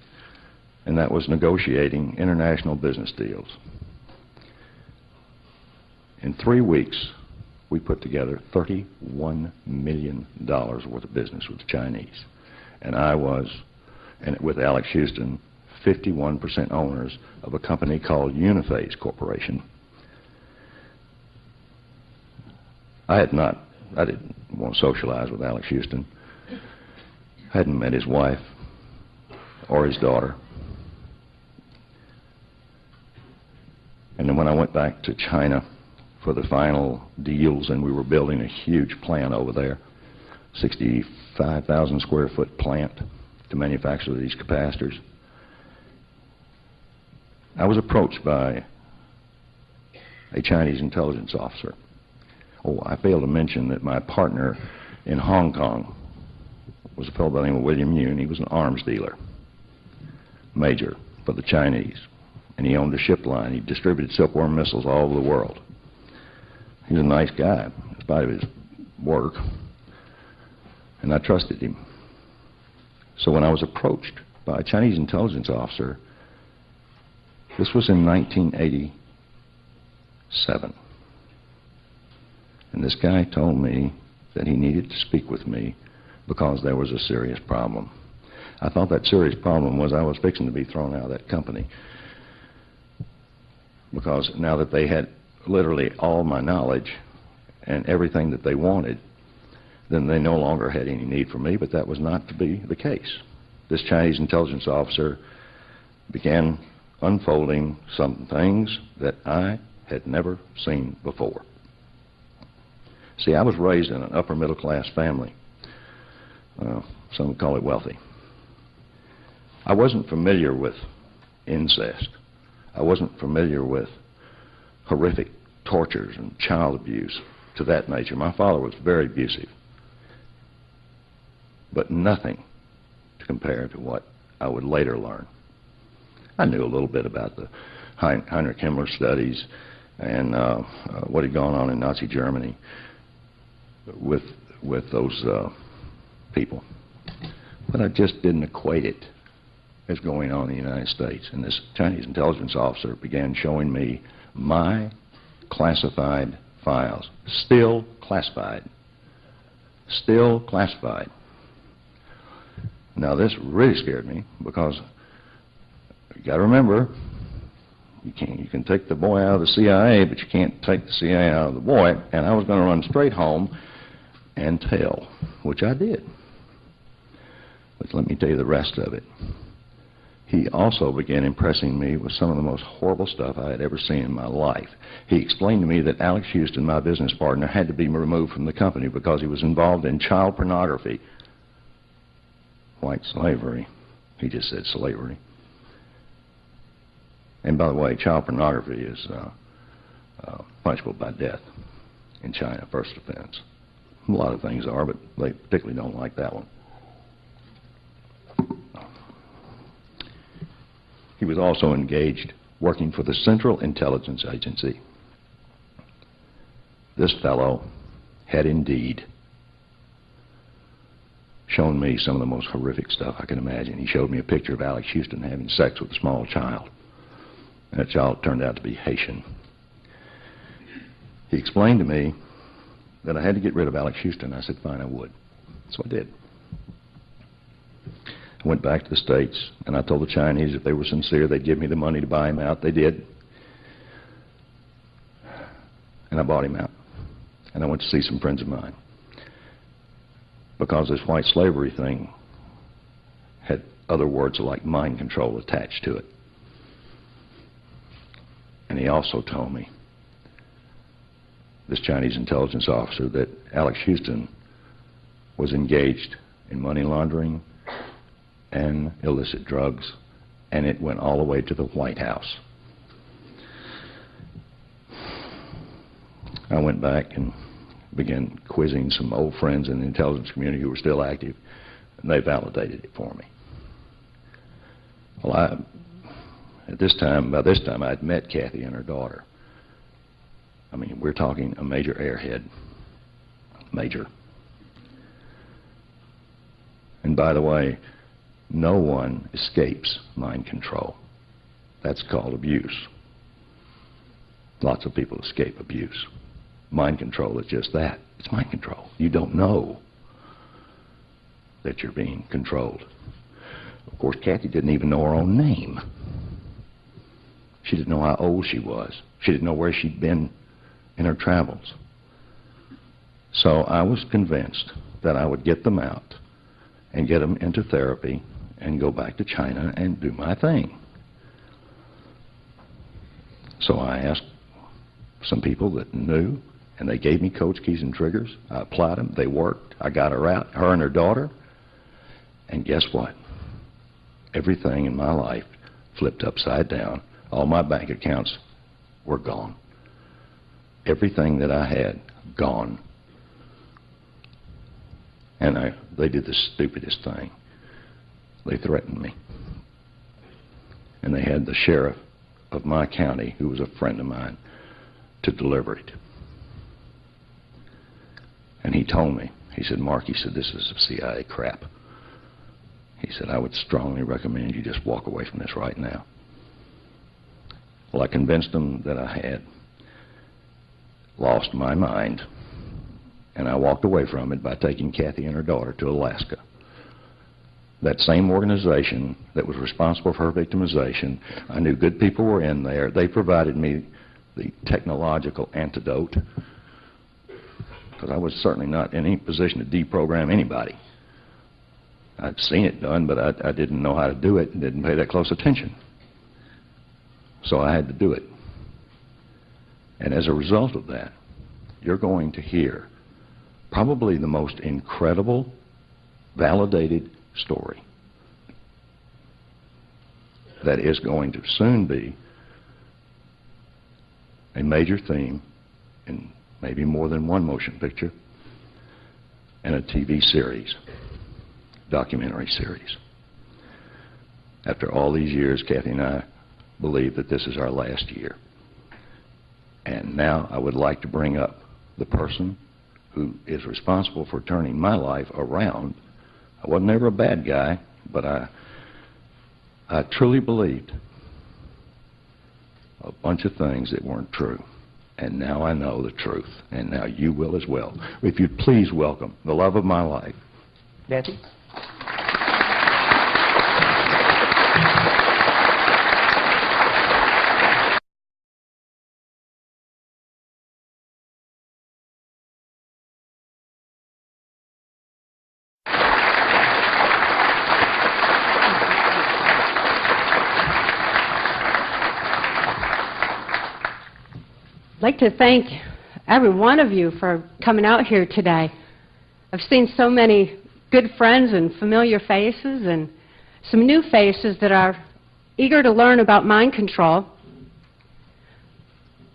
and that was negotiating international business deals. In 3 weeks, we put together $31 million worth of business with the Chinese. And I was, and with Alex Houston, 51% owners of a company called Uniphase Corporation. I didn't want to socialize with Alex Houston. I hadn't met his wife or his daughter. And then when I went back to China for the final deals, and we were building a huge plant over there, 65,000 square foot plant to manufacture these capacitors, I was approached by a Chinese intelligence officer. Oh, I failed to mention that my partner in Hong Kong was a fellow by the name of William Yoon. He was an arms dealer, major for the Chinese, and he owned a ship line. He distributed silkworm missiles all over the world. He was a nice guy, in spite of his work, and I trusted him. So when I was approached by a Chinese intelligence officer, this was in 1987, and this guy told me that he needed to speak with me because there was a serious problem. I thought that serious problem was I was fixing to be thrown out of that company, because now that they had literally all my knowledge and everything that they wanted, then they no longer had any need for me. But that was not to be the case. This Chinese intelligence officer began unfolding some things that I had never seen before. See, I was raised in an upper middle class family. Some would call it wealthy. I wasn't familiar with incest. I wasn't familiar with horrific tortures and child abuse to that nature. My father was very abusive, but nothing to compare to what I would later learn. I knew a little bit about the Heinrich Himmler studies and what had gone on in Nazi Germany with those people, but I just didn't equate it is going on in the United States. And this Chinese intelligence officer began showing me my classified files, still classified. Still classified. Now, this really scared me because you got to remember, you can take the boy out of the CIA, but you can't take the CIA out of the boy. And I was going to run straight home and tell, which I did. But let me tell you the rest of it. He also began impressing me with some of the most horrible stuff I had ever seen in my life. He explained to me that Alex Houston, my business partner, had to be removed from the company because he was involved in child pornography. White slavery. He just said slavery. And by the way, child pornography is punishable by death in China, first offense. A lot of things are, but they particularly don't like that one. He was also engaged working for the Central Intelligence Agency. This fellow had indeed shown me some of the most horrific stuff I can imagine. He showed me a picture of Alex Houston having sex with a small child. And that child turned out to be Haitian. He explained to me that I had to get rid of Alex Houston. I said, fine, I would. So I did. I went back to the States, and I told the Chinese if they were sincere, they'd give me the money to buy him out. They did. And I bought him out. And I went to see some friends of mine. Because this white slavery thing had other words like mind control attached to it. And he also told me, this Chinese intelligence officer, that Alex Houston was engaged in money laundering and illicit drugs, and it went all the way to the White House. I went back and began quizzing some old friends in the intelligence community who were still active, and they validated it for me. Well, by this time, I'd met Cathy and her daughter. I mean, we're talking a major airhead. Major. And by the way, no one escapes mind control. That's called abuse. Lots of people escape abuse. Mind control is just that. It's mind control. You don't know that you're being controlled. Of course, Cathy didn't even know her own name. She didn't know how old she was. She didn't know where she'd been in her travels. So I was convinced that I would get them out and get them into therapy and go back to China and do my thing. So I asked some people that knew, and they gave me codes, keys, and triggers. I applied them. They worked. I got her out, her and her daughter. And guess what? Everything in my life flipped upside down. All my bank accounts were gone. Everything that I had, gone. And they did the stupidest thing. They threatened me. And they had the sheriff of my county, who was a friend of mine, to deliver it. And he told me, he said, Mark, he said, this is CIA crap. He said, I would strongly recommend you just walk away from this right now. Well, I convinced them that I had lost my mind, and I walked away from it by taking Cathy and her daughter to Alaska. That same organization that was responsible for her victimization, I knew good people were in there. They provided me the technological antidote, because I was certainly not in any position to deprogram anybody. I'd seen it done, but I didn't know how to do it and didn't pay that close attention. So I had to do it. And as a result of that, you're going to hear probably the most incredible, validated story that is going to soon be a major theme in maybe more than one motion picture and a TV series, documentary series. After all these years, Cathy and I believe that this is our last year. And now I would like to bring up the person who is responsible for turning my life around. I wasn't ever a bad guy, but I I truly believed a bunch of things that weren't true. And now I know the truth, and now you will as well. If you'd please welcome the love of my life, Cathy. I'd like to thank every one of you for coming out here today. I've seen so many good friends and familiar faces and some new faces that are eager to learn about mind control.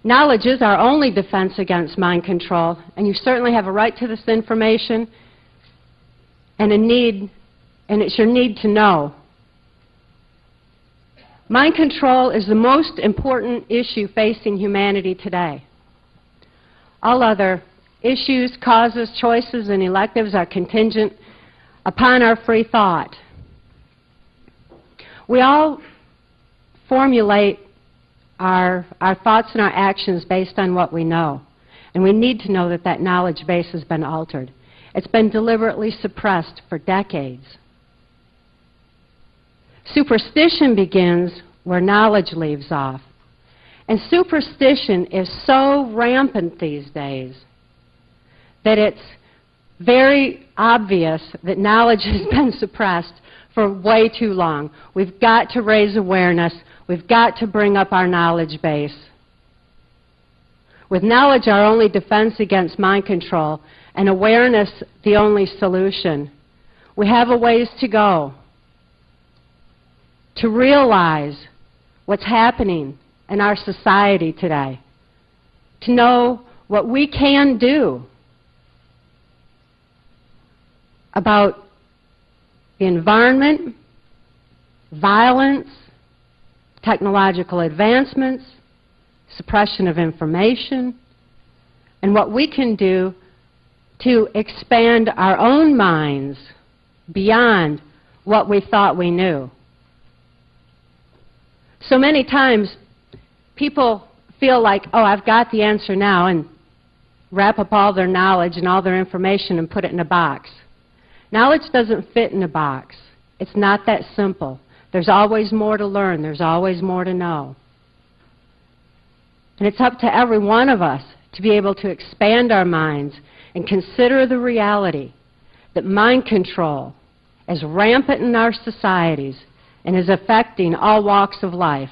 Knowledge is our only defense against mind control, and you certainly have a right to this information and it's your need to know. Mind control is the most important issue facing humanity today. All other issues, causes, choices, and electives are contingent upon our free thought. We all formulate our thoughts and our actions based on what we know. And we need to know that that knowledge base has been altered. It's been deliberately suppressed for decades. Superstition begins where knowledge leaves off. And superstition is so rampant these days that it's very obvious that knowledge has been suppressed for way too long. We've got to raise awareness. We've got to bring up our knowledge base. With knowledge our only defense against mind control, and awareness the only solution, we have a ways to go to realize what's happening in our society today, to know what we can do about the environment, violence, technological advancements, suppression of information, and what we can do to expand our own minds beyond what we thought we knew. So many times people feel like, oh, I've got the answer now, and wrap up all their knowledge and all their information and put it in a box. Knowledge doesn't fit in a box. It's not that simple. There's always more to learn. There's always more to know. And it's up to every one of us to be able to expand our minds and consider the reality that mind control is rampant in our societies and is affecting all walks of life.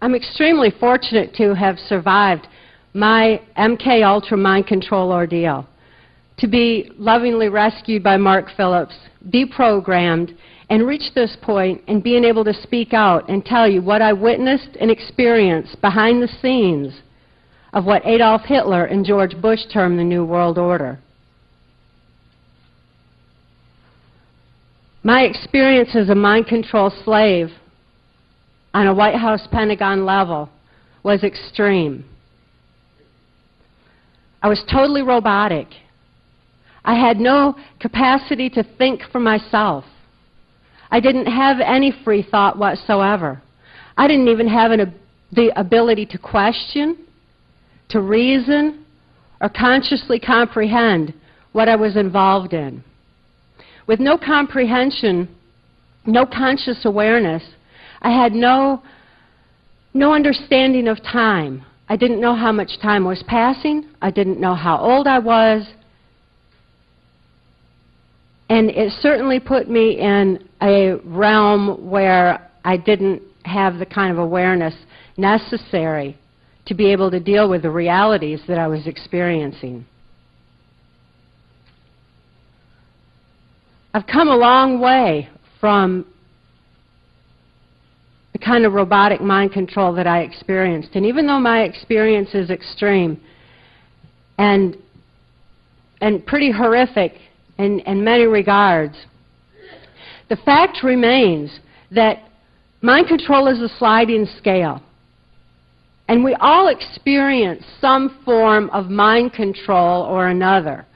I'm extremely fortunate to have survived my MK Ultra mind control ordeal, to be lovingly rescued by Mark Phillips, deprogrammed, and reach this point and being able to speak out and tell you what I witnessed and experienced behind the scenes of what Adolf Hitler and George Bush termed the New World Order. My experience as a mind control slave on a White House Pentagon level was extreme. I was totally robotic. I had no capacity to think for myself. I didn't have any free thought whatsoever. I didn't even have the ability to question, to reason, or consciously comprehend what I was involved in. With no comprehension, no conscious awareness, I had no understanding of time. I didn't know how much time was passing. I didn't know how old I was. And it certainly put me in a realm where I didn't have the kind of awareness necessary to be able to deal with the realities that I was experiencing. I've come a long way from the kind of robotic mind control that I experienced. And even though my experience is extreme and pretty horrific in many regards, the fact remains that mind control is a sliding scale. And we all experience some form of mind control or another,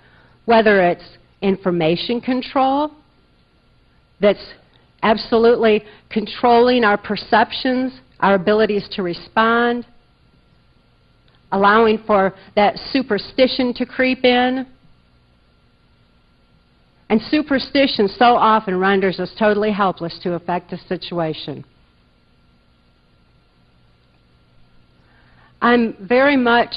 whether it's information control, that's absolutely controlling our perceptions, our abilities to respond, allowing for that superstition to creep in. And superstition so often renders us totally helpless to affect a situation. I'm very much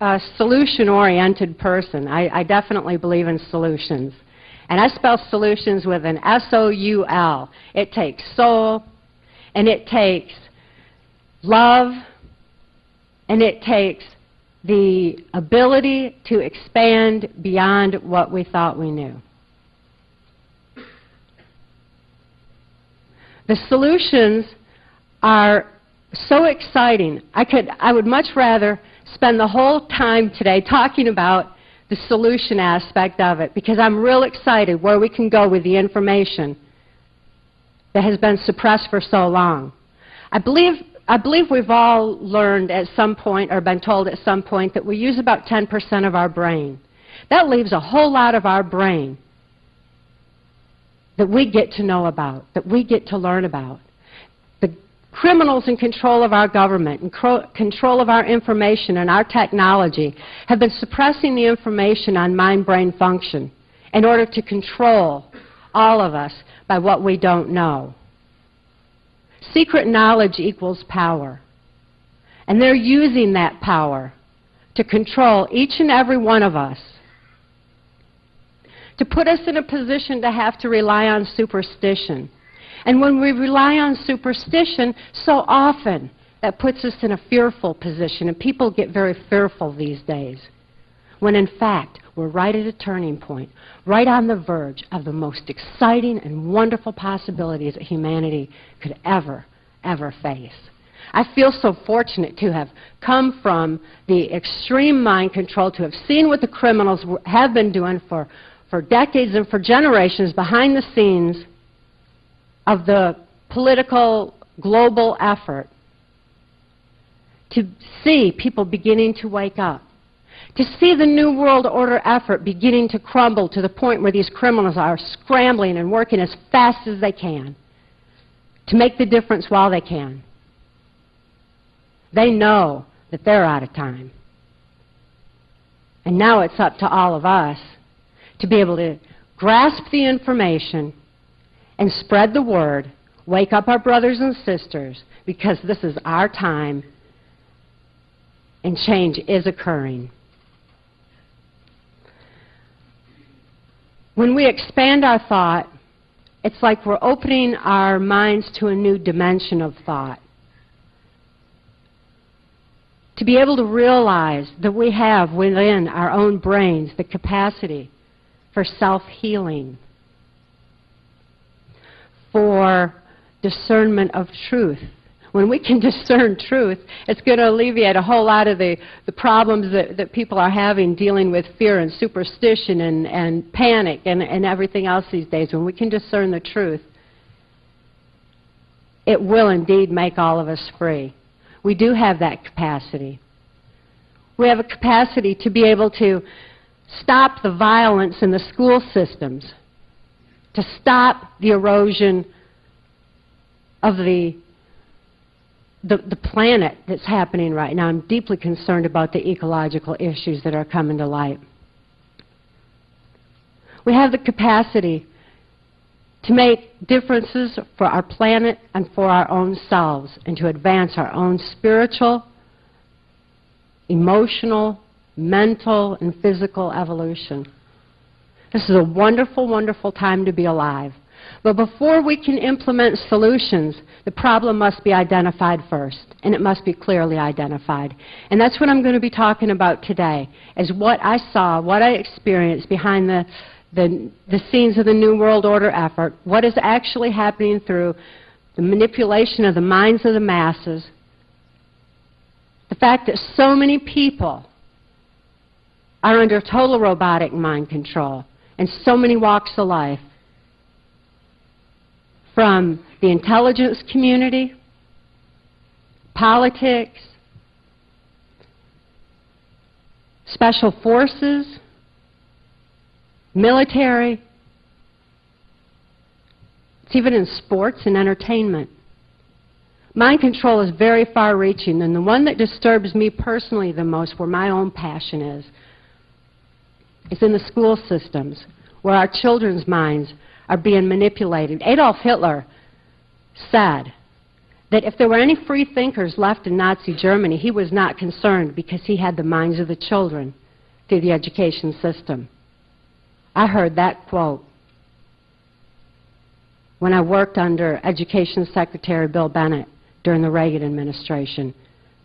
a solution-oriented person. I definitely believe in solutions. And I spell solutions with an S-O-U-L. It takes soul, and it takes love, and it takes the ability to expand beyond what we thought we knew. The solutions are so exciting. I would much rather spend the whole time today talking about the solution aspect of it, because I'm real excited where we can go with the information that has been suppressed for so long. I believe we've all learned at some point, or been told at some point, that we use about 10% of our brain. That leaves a whole lot of our brain that we get to know about, that we get to learn about. The criminals in control of our government, in control of our information and our technology, have been suppressing the information on mind-brain function in order to control all of us by what we don't know. Secret knowledge equals power. And they're using that power to control each and every one of us, to put us in a position to have to rely on superstition. And when we rely on superstition, so often that puts us in a fearful position, and people get very fearful these days, when in fact we're right at a turning point, right on the verge of the most exciting and wonderful possibilities that humanity could ever face. I feel so fortunate to have come from the extreme mind control, to have seen what the criminals have been doing for decades and for generations behind the scenes of the political global effort, to see people beginning to wake up, to see the New World Order effort beginning to crumble to the point where these criminals are scrambling and working as fast as they can to make the difference while they can. They know that they're out of time. And now it's up to all of us to be able to grasp the information and spread the word, wake up our brothers and sisters, because this is our time and change is occurring. When we expand our thought, it's like we're opening our minds to a new dimension of thought. To be able to realize that we have within our own brains the capacity for self-healing, for discernment of truth. When we can discern truth, it's going to alleviate a whole lot of the problems that people are having dealing with fear and superstition and panic and everything else these days. When we can discern the truth, it will indeed make all of us free. We do have that capacity. We have a capacity to be able to stop the violence in the school systems, to stop the erosion of the planet that's happening right now. I'm deeply concerned about the ecological issues that are coming to light. We have the capacity to make differences for our planet and for our own selves, and to advance our own spiritual, emotional, mental, and physical evolution. This is a wonderful, wonderful time to be alive. But before we can implement solutions, the problem must be identified first, and it must be clearly identified. And that's what I'm going to be talking about today, is what I saw, what I experienced behind the scenes of the New World Order effort, what is actually happening through the manipulation of the minds of the masses, the fact that so many people are under total robotic mind control in so many walks of life, from the intelligence community, politics, special forces, military, It's even in sports and entertainment. Mind control is very far-reaching, and the one that disturbs me personally the most, where my own passion is in the school systems, where our children's minds are being manipulated. Adolf Hitler said that if there were any free thinkers left in Nazi Germany, he was not concerned because he had the minds of the children through the education system. I heard that quote when I worked under Education Secretary Bill Bennett during the Reagan administration,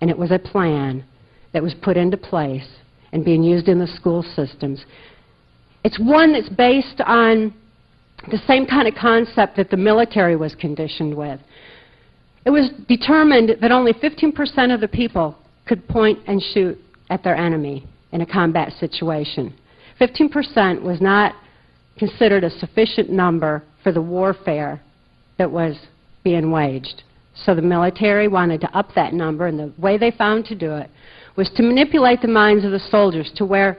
and it was a plan that was put into place and being used in the school systems. It's one that's based on the same kind of concept that the military was conditioned with. It was determined that only 15% of the people could point and shoot at their enemy in a combat situation. 15% was not considered a sufficient number for the warfare that was being waged. So the military wanted to up that number, and the way they found to do it was to manipulate the minds of the soldiers to where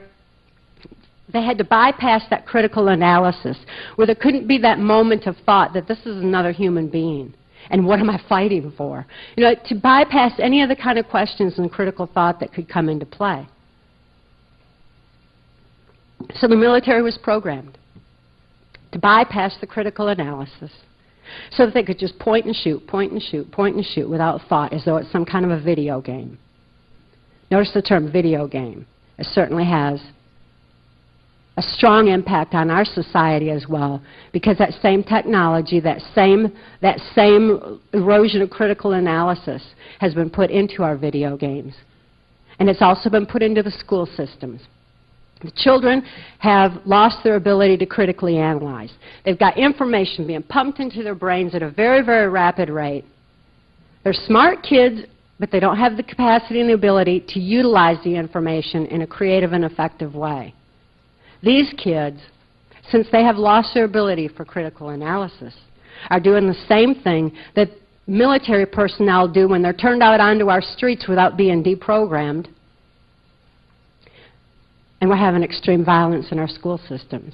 they had to bypass that critical analysis, where there couldn't be that moment of thought that this is another human being, and what am I fighting for? You know, to bypass any of the kind of questions and critical thought that could come into play. So the military was programmed to bypass the critical analysis so that they could just point and shoot, point and shoot, point and shoot without thought, as though it's some kind of a video game. Notice the term video game. It certainly has a strong impact on our society as well, because that same technology, that same erosion of critical analysis has been put into our video games. And it's also been put into the school systems. The children have lost their ability to critically analyze. They've got information being pumped into their brains at a very, very rapid rate. They're smart kids, but they don't have the capacity and the ability to utilize the information in a creative and effective way. These kids, since they have lost their ability for critical analysis, are doing the same thing that military personnel do when they're turned out onto our streets without being deprogrammed. And we're having extreme violence in our school systems.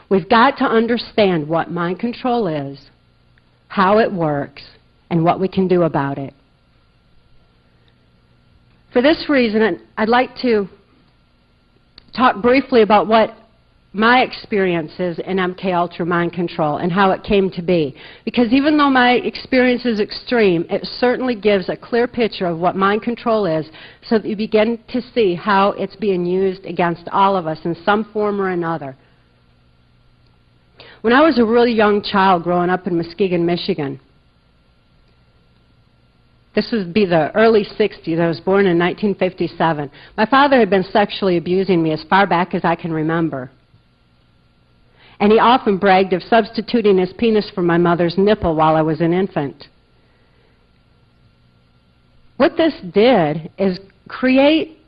We've got to understand what mind control is, how it works, and what we can do about it. For this reason, I'd like to talk briefly about what my experience is in MK Ultra mind control and how it came to be. Because even though my experience is extreme, it certainly gives a clear picture of what mind control is, so that you begin to see how it's being used against all of us in some form or another. When I was a really young child growing up in Muskegon, Michigan, this would be the early 60s. I was born in 1957. My father had been sexually abusing me as far back as I can remember. And he often bragged of substituting his penis for my mother's nipple while I was an infant. What this did is create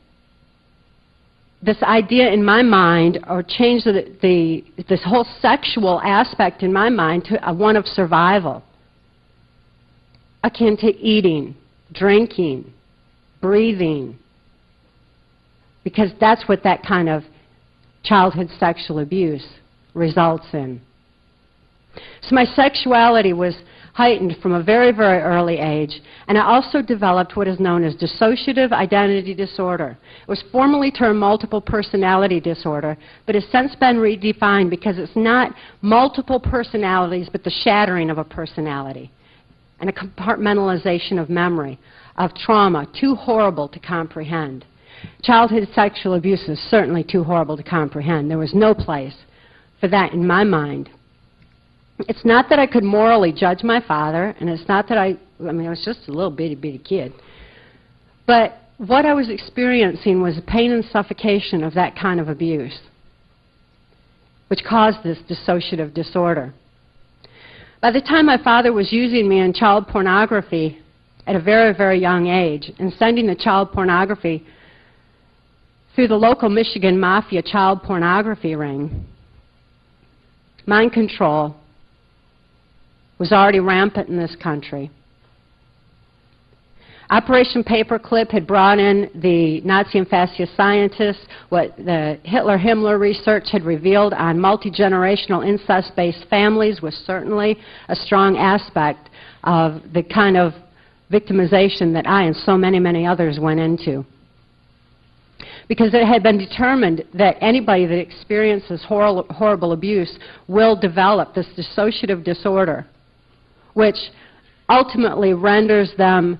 this idea in my mind, or change this whole sexual aspect in my mind to one of survival, akin to eating, drinking, breathing, because that's what that kind of childhood sexual abuse results in. So my sexuality was heightened from a very, very early age, and I also developed what is known as dissociative identity disorder. It was formerly termed multiple personality disorder, but has since been redefined because it's not multiple personalities, but the shattering of a personality and a compartmentalization of memory, of trauma, too horrible to comprehend. Childhood sexual abuse is certainly too horrible to comprehend. There was no place for that in my mind. It's not that I could morally judge my father, and it's not that I was just a little bitty kid. But what I was experiencing was the pain and suffocation of that kind of abuse, which caused this dissociative disorder. By the time my father was using me in child pornography at a very, very young age and sending the child pornography through the local Michigan Mafia child pornography ring, mind control was already rampant in this country. Operation Paperclip had brought in the Nazi and fascist scientists. What the Hitler-Himmler research had revealed on multi-generational incest-based families was certainly a strong aspect of the kind of victimization that I and so many, many others went into. Because it had been determined that anybody that experiences horrible abuse will develop this dissociative disorder, which ultimately renders them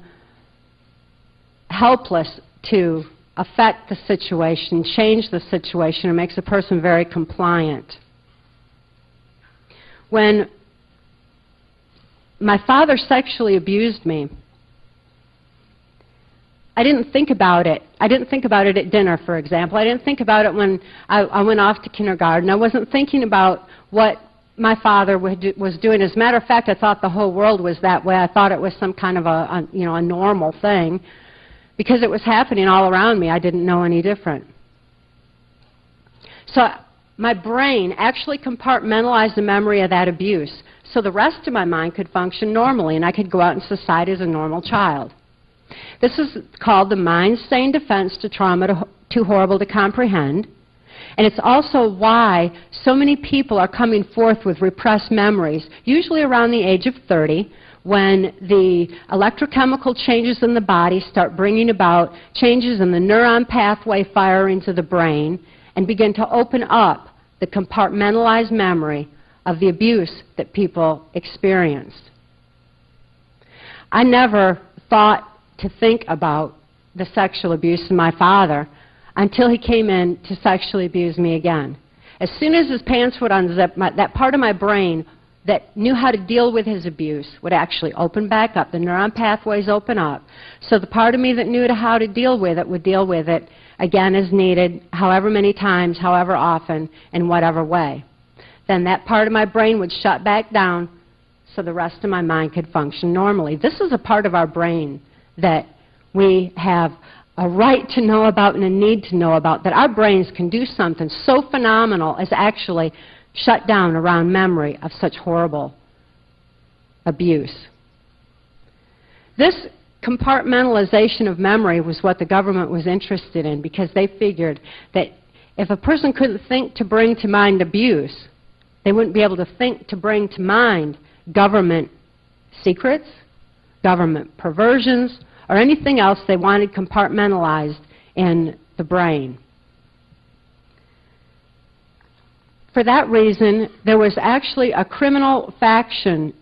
helpless to affect the situation, change the situation, and makes a person very compliant. When my father sexually abused me, I didn't think about it. I didn't think about it at dinner, for example. I didn't think about it when I went off to kindergarten. I wasn't thinking about what my father was doing. As a matter of fact, I thought the whole world was that way. I thought it was some kind of a normal thing. Because it was happening all around me, I didn't know any different. So my brain actually compartmentalized the memory of that abuse so the rest of my mind could function normally and I could go out in society as a normal child. This is called the mind-sane defense to trauma too horrible to comprehend. And it's also why so many people are coming forth with repressed memories, usually around the age of 30, when the electrochemical changes in the body start bringing about changes in the neuron pathway firing to the brain and begin to open up the compartmentalized memory of the abuse that people experienced. I never thought to think about the sexual abuse of my father until he came in to sexually abuse me again. As soon as his pants would unzip, that part of my brain that knew how to deal with his abuse would actually open back up. The neuron pathways open up. So the part of me that knew how to deal with it would deal with it again as needed, however many times, however often, in whatever way. Then that part of my brain would shut back down so the rest of my mind could function normally. This is a part of our brain that we have a right to know about and a need to know about, that our brains can do something so phenomenal as actually shut down around memory of such horrible abuse. This compartmentalization of memory was what the government was interested in because they figured that if a person couldn't think to bring to mind abuse, they wouldn't be able to think to bring to mind government secrets, government perversions, or anything else they wanted compartmentalized in the brain. For that reason, there was actually a criminal faction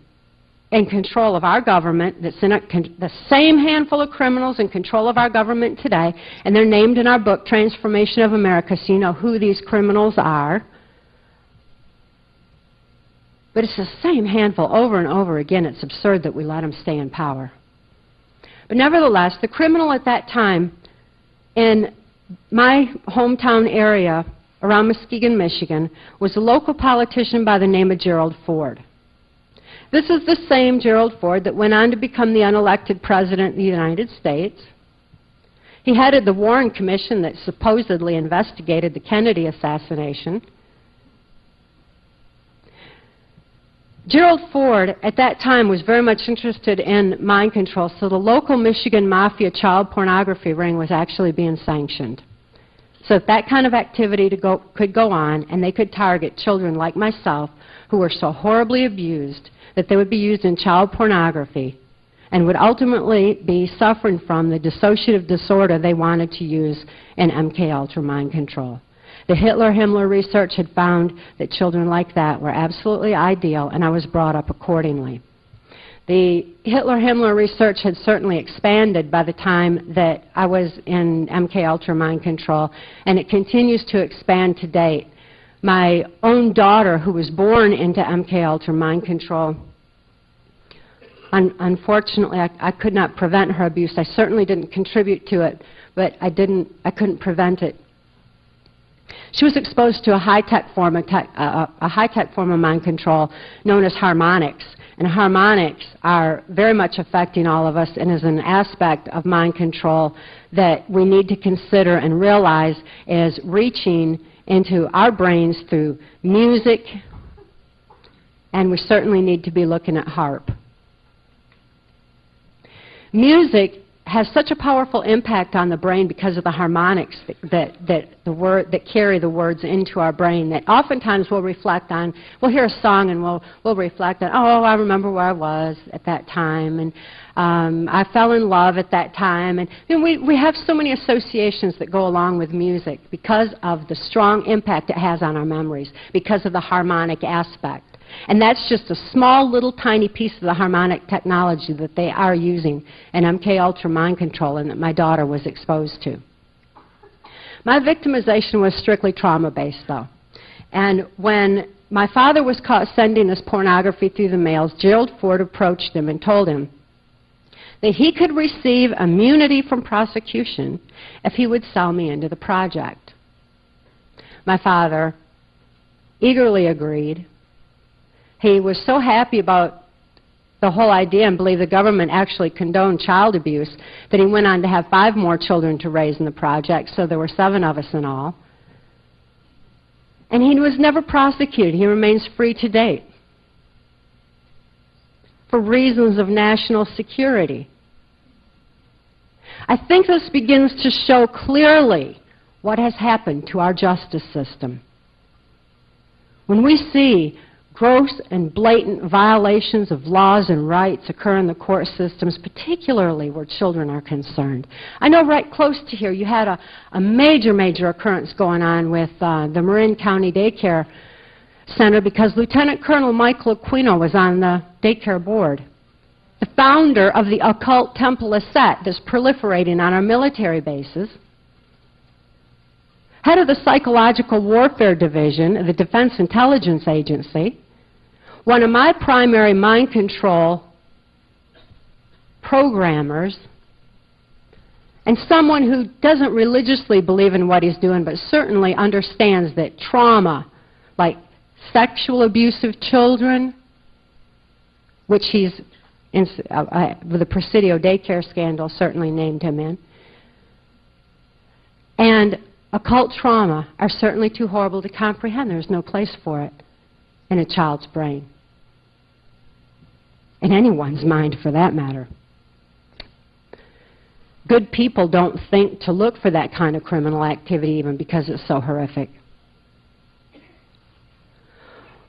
in control of our government that's in the same handful of criminals in control of our government today, and they're named in our book, Transformation of America, so you know who these criminals are. But it's the same handful over and over again. It's absurd that we let them stay in power. But nevertheless, the criminal at that time in my hometown area around Muskegon, Michigan, was a local politician by the name of Gerald Ford. This is the same Gerald Ford that went on to become the unelected president of the United States. He headed the Warren Commission that supposedly investigated the Kennedy assassination. Gerald Ford, at that time, was very much interested in mind control, so the local Michigan Mafia child pornography ring was actually being sanctioned. So that kind of activity could go on, and they could target children like myself who were so horribly abused that they would be used in child pornography and would ultimately be suffering from the dissociative disorder they wanted to use in MK-Ultra mind control. The Hitler-Himmler research had found that children like that were absolutely ideal, and I was brought up accordingly. The Hitler-Himmler research had certainly expanded by the time that I was in MK-Ultra mind control, and it continues to expand to date. My own daughter, who was born into MK-Ultra mind control, unfortunately, I could not prevent her abuse. I certainly didn't contribute to it, but I couldn't prevent it. She was exposed to a high-tech form of mind control known as harmonics. And harmonics are very much affecting all of us and is an aspect of mind control that we need to consider and realize is reaching into our brains through music, and we certainly need to be looking at harp. Music has such a powerful impact on the brain because of the harmonics that carry the words into our brain, that oftentimes we'll hear a song and we'll reflect on, oh, I remember where I was at that time, and I fell in love at that time, and we have so many associations that go along with music because of the strong impact it has on our memories, because of the harmonic aspect. And that's just a small little tiny piece of the harmonic technology that they are using in MK Ultra mind control and that my daughter was exposed to. My victimization was strictly trauma-based, though. And when my father was caught sending us pornography through the mails, Gerald Ford approached him and told him that he could receive immunity from prosecution if he would sell me into the project. My father eagerly agreed. He was so happy about the whole idea and believed the government actually condoned child abuse that he went on to have 5 more children to raise in the project, so there were 7 of us in all. And he was never prosecuted. He remains free to date for reasons of national security. I think this begins to show clearly what has happened to our justice system. When we see gross and blatant violations of laws and rights occur in the court systems, particularly where children are concerned. I know right close to here you had a major occurrence going on with the Marin County Daycare Center because Lieutenant Colonel Michael Aquino was on the daycare board. The founder of the occult temple of Set that's proliferating on our military bases. Head of the Psychological Warfare Division of the Defense Intelligence Agency, one of my primary mind control programmers, and someone who doesn't religiously believe in what he's doing, but certainly understands that trauma, like sexual abuse of children, which he's, with the Presidio daycare scandal, certainly named him in, and occult trauma are certainly too horrible to comprehend. There's no place for it in a child's brain. In anyone's mind, for that matter. Good people don't think to look for that kind of criminal activity even because it's so horrific.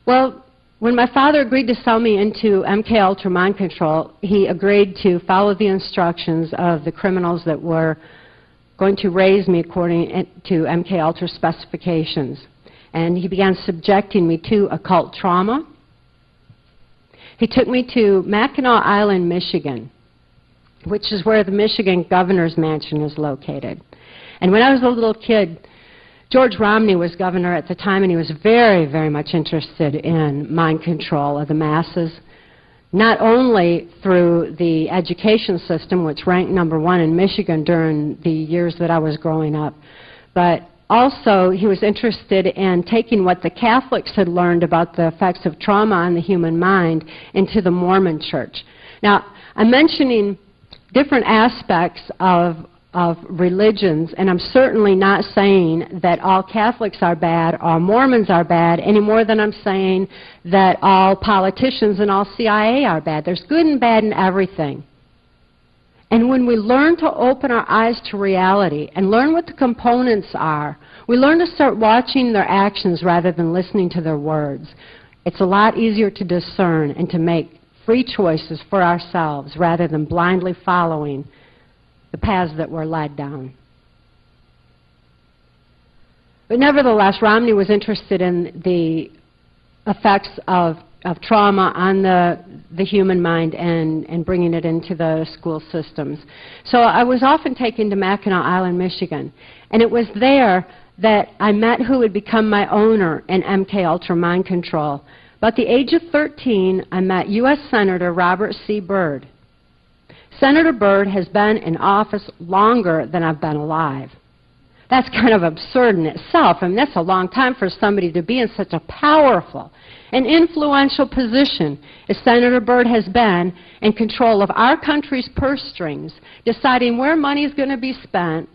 Well, when my father agreed to sell me into MK Ultra mind control, he agreed to follow the instructions of the criminals that were going to raise me according to MK Ultra specifications. And he began subjecting me to occult trauma. He took me to Mackinac Island, Michigan, which is where the Michigan Governor's Mansion is located. And when I was a little kid, George Romney was governor at the time, and he was very much interested in mind control of the masses, not only through the education system, which ranked #1 in Michigan during the years that I was growing up, but also he was interested in taking what the Catholics had learned about the effects of trauma on the human mind into the Mormon Church. Now, I'm mentioning different aspects of religions, and I'm certainly not saying that all Catholics are bad or Mormons are bad any more than I'm saying that all politicians and all CIA are bad. There's good and bad in everything. And when we learn to open our eyes to reality and learn what the components are, we learn to start watching their actions rather than listening to their words. It's a lot easier to discern and to make free choices for ourselves rather than blindly following the paths that we're led down. But nevertheless, Romney was interested in the effects of trauma on the human mind and bringing it into the school systems. So I was often taken to Mackinac Island, Michigan, and it was there that I met who would become my owner in MK Ultra Mind Control. About the age of 13, I met U.S. Senator Robert C. Byrd. Senator Byrd has been in office longer than I've been alive. That's kind of absurd in itself. I mean, that's a long time for somebody to be in such a powerful and influential position as Senator Byrd has been in control of our country's purse strings, deciding where money is going to be spent,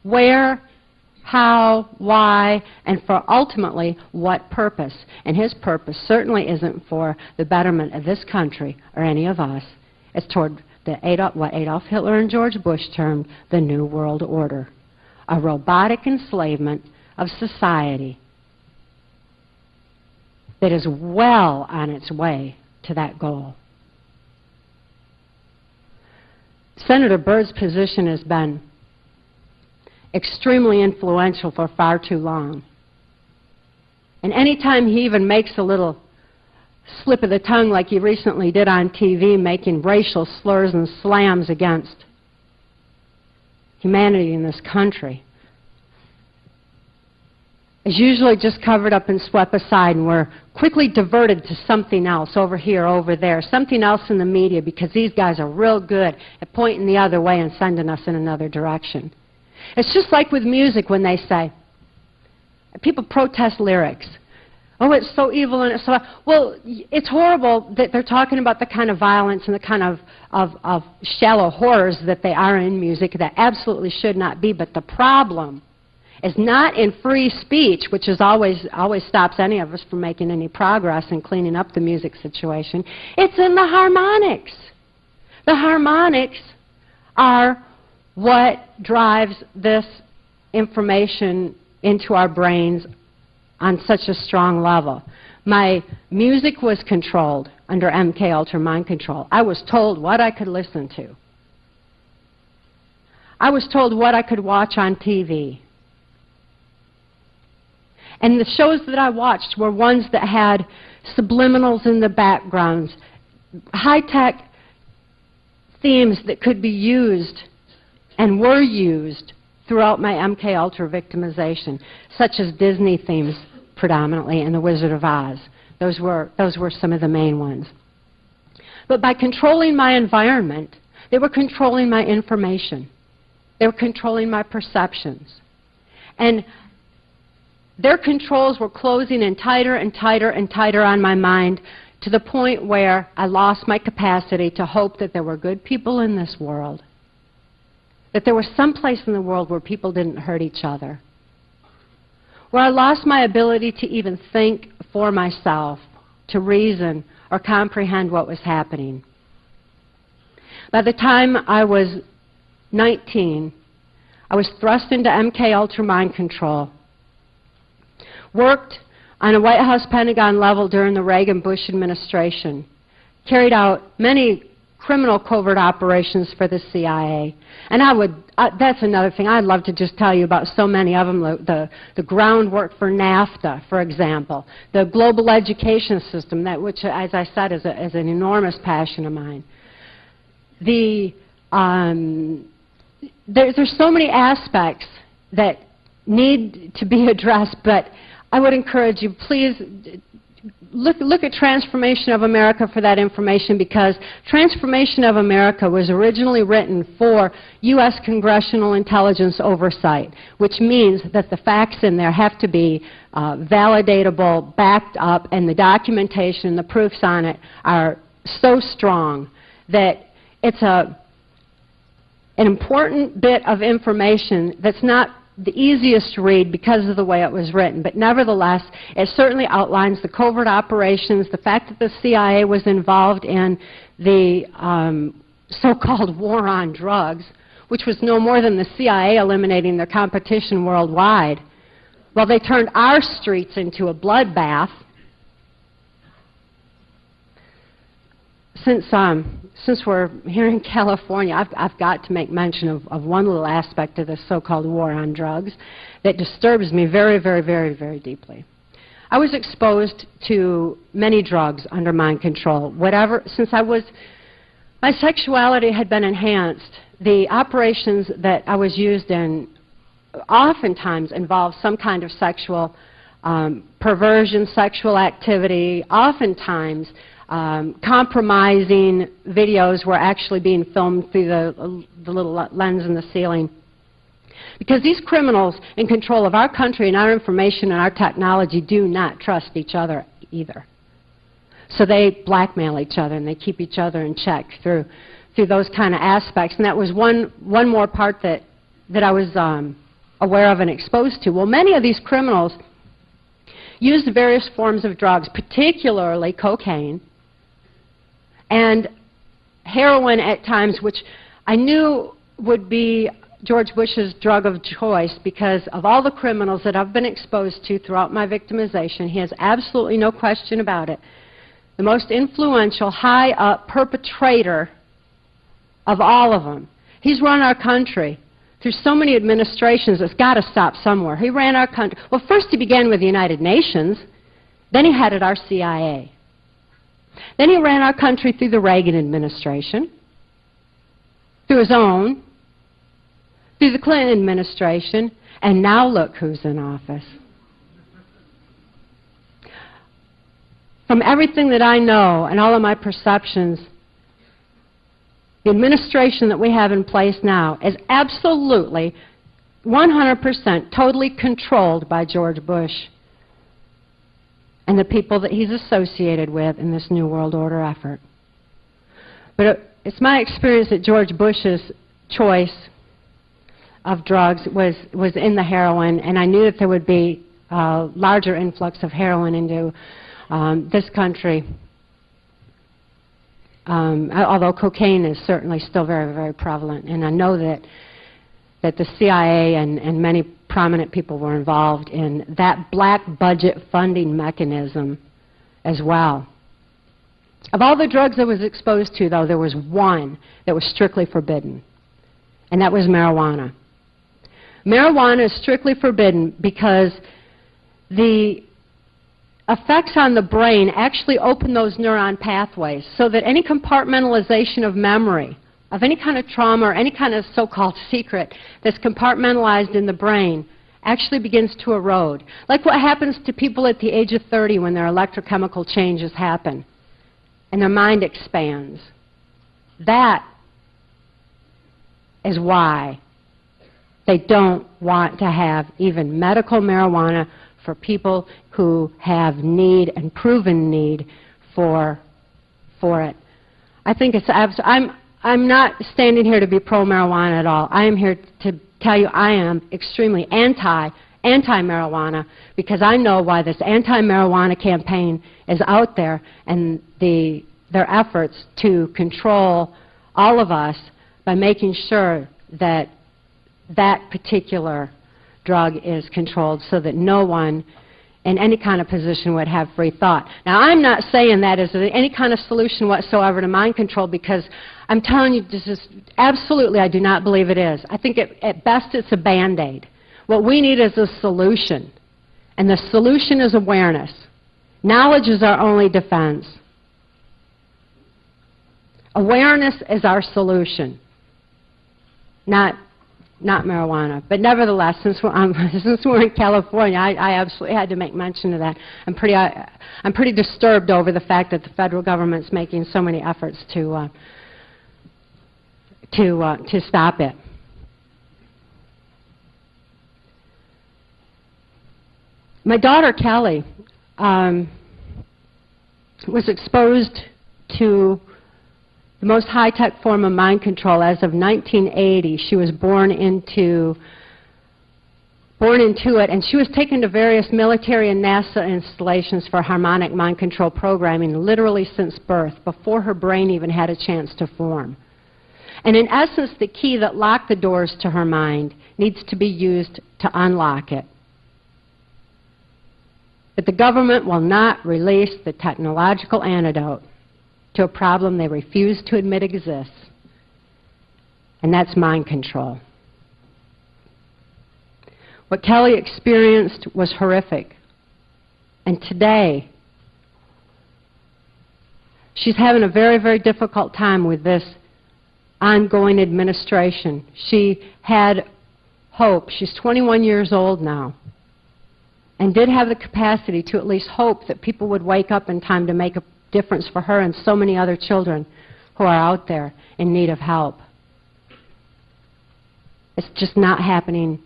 where, how, why, and for ultimately what purpose. And his purpose certainly isn't for the betterment of this country or any of us. It's toward what Adolf Hitler and George Bush termed the New World Order, a robotic enslavement of society that is well on its way to that goal. Senator Byrd's position has been extremely influential for far too long. And any time he even makes a little slip of the tongue like he recently did on TV, making racial slurs and slams against humanity in this country, is usually just covered up and swept aside, and we're quickly diverted to something else over here, over there, something else in the media, because these guys are real good at pointing the other way and sending us in another direction. It's just like with music when they say, people protest lyrics. Oh, it's so evil and it's so... Well, it's horrible that they're talking about the kind of violence and the kind of shallow horrors that they are in music that absolutely should not be. But the problem is not in free speech, which is always stops any of us from making any progress and cleaning up the music situation. It's in the harmonics. The harmonics are what drives this information into our brains on such a strong level. My music was controlled under MK Ultra mind control. I was told what I could listen to. I was told what I could watch on TV. And the shows that I watched were ones that had subliminals in the backgrounds, high-tech themes that could be used and were used throughout my MK Ultra victimization, such as Disney themes predominantly and The Wizard of Oz. Those were some of the main ones. But by controlling my environment, they were controlling my information. They were controlling my perceptions. And their controls were closing in tighter and tighter and tighter on my mind, to the point where I lost my capacity to hope that there were good people in this world, that there was some place in the world where people didn't hurt each other, where I lost my ability to even think for myself, to reason or comprehend what was happening. By the time I was 19, I was thrust into MK Ultra mind control, worked on a White House Pentagon level during the Reagan-Bush administration, carried out many criminal covert operations for the CIA. And that's another thing I'd love to just tell you about, so many of them, the groundwork for NAFTA, for example, the global education system, which, as I said, is an enormous passion of mine. There's so many aspects that need to be addressed, but I would encourage you, please look at Transformation of America for that information, because Transformation of America was originally written for U.S. congressional intelligence oversight, which means that the facts in there have to be validatable, backed up, and the documentation, the proofs on it are so strong that it's an important bit of information that's not the easiest to read because of the way it was written, but nevertheless, it certainly outlines the covert operations, the fact that the CIA was involved in the so-called war on drugs, which was no more than the CIA eliminating their competition worldwide. Well, they turned our streets into a bloodbath. Since we're here in California, I've got to make mention of one little aspect of this so-called war on drugs that disturbs me very, very, very, very deeply. I was exposed to many drugs under mind control. Since my sexuality had been enhanced, the operations that I was used in oftentimes involved some kind of sexual perversion, sexual activity. Oftentimes, compromising videos were actually being filmed through the little lens in the ceiling. Because these criminals in control of our country and our information and our technology do not trust each other either. So they blackmail each other and they keep each other in check through those kind of aspects. And that was one more part that I was aware of and exposed to. Well, many of these criminals used various forms of drugs, particularly cocaine. And heroin at times, which I knew would be George Bush's drug of choice because of all the criminals that I've been exposed to throughout my victimization. He has absolutely no question about it. The most influential, high-up perpetrator of all of them. He's run our country through so many administrations. It's got to stop somewhere. He ran our country. Well, first he began with the United Nations. Then he headed our CIA. Then he ran our country through the Reagan administration, through his own, through the Clinton administration, and now look who's in office. From everything that I know and all of my perceptions, the administration that we have in place now is absolutely 100% totally controlled by George Bush and the people that he's associated with in this New World Order effort. But it's my experience that George Bush's choice of drugs was in the heroin, and I knew that there would be a larger influx of heroin into this country, although cocaine is certainly still very, very prevalent. And I know that the CIA and many prominent people were involved in that black budget funding mechanism as well. Of all the drugs I was exposed to, though, there was one that was strictly forbidden, and that was marijuana. Marijuana is strictly forbidden because the effects on the brain actually open those neuron pathways so that any compartmentalization of memory, of any kind of trauma or any kind of so-called secret that's compartmentalized in the brain actually begins to erode. Like what happens to people at the age of 30 when their electrochemical changes happen and their mind expands. That is why they don't want to have even medical marijuana for people who have need and proven need for it. I think it's I'm not standing here to be pro-marijuana at all. I am here to tell you I am extremely anti-marijuana because I know why this anti-marijuana campaign is out there and their efforts to control all of us by making sure that that particular drug is controlled so that no one in any kind of position would have free thought. Now, I'm not saying that is any kind of solution whatsoever to mind control because I'm telling you this is absolutely I do not believe it is. I think at best it's a Band-Aid. What we need is a solution, and the solution is awareness. Knowledge is our only defense. Awareness is our solution, not marijuana. But nevertheless, since we're in California, I absolutely had to make mention of that. I'm pretty disturbed over the fact that the federal government's making so many efforts to stop it. My daughter Kelly was exposed to the most high-tech form of mind control as of 1980. She was born into it, and she was taken to various military and NASA installations for harmonic mind control programming literally since birth, before her brain even had a chance to form. And in essence, the key that locked the doors to her mind needs to be used to unlock it. But the government will not release the technological antidote to a problem they refuse to admit exists, and that's mind control. What Kelly experienced was horrific, and today she's having a very, very difficult time with this ongoing administration. She had hope. She's 21 years old now, and did have the capacity to at least hope that people would wake up in time to make a difference for her and so many other children who are out there in need of help. It's just not happening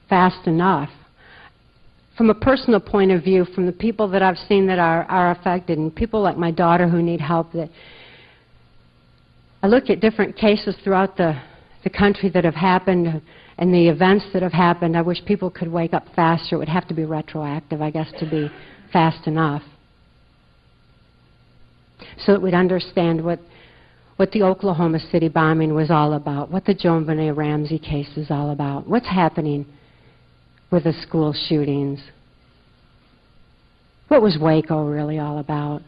fast enough. From a personal point of view, from the people that I've seen that are affected, and people like my daughter who need help, that I look at different cases throughout the country that have happened and the events that have happened. I wish people could wake up faster. It would have to be retroactive, I guess, to be fast enough, so that we'd understand what the Oklahoma City bombing was all about, what the JonBenet Ramsey case is all about, what's happening with the school shootings. What was Waco really all about?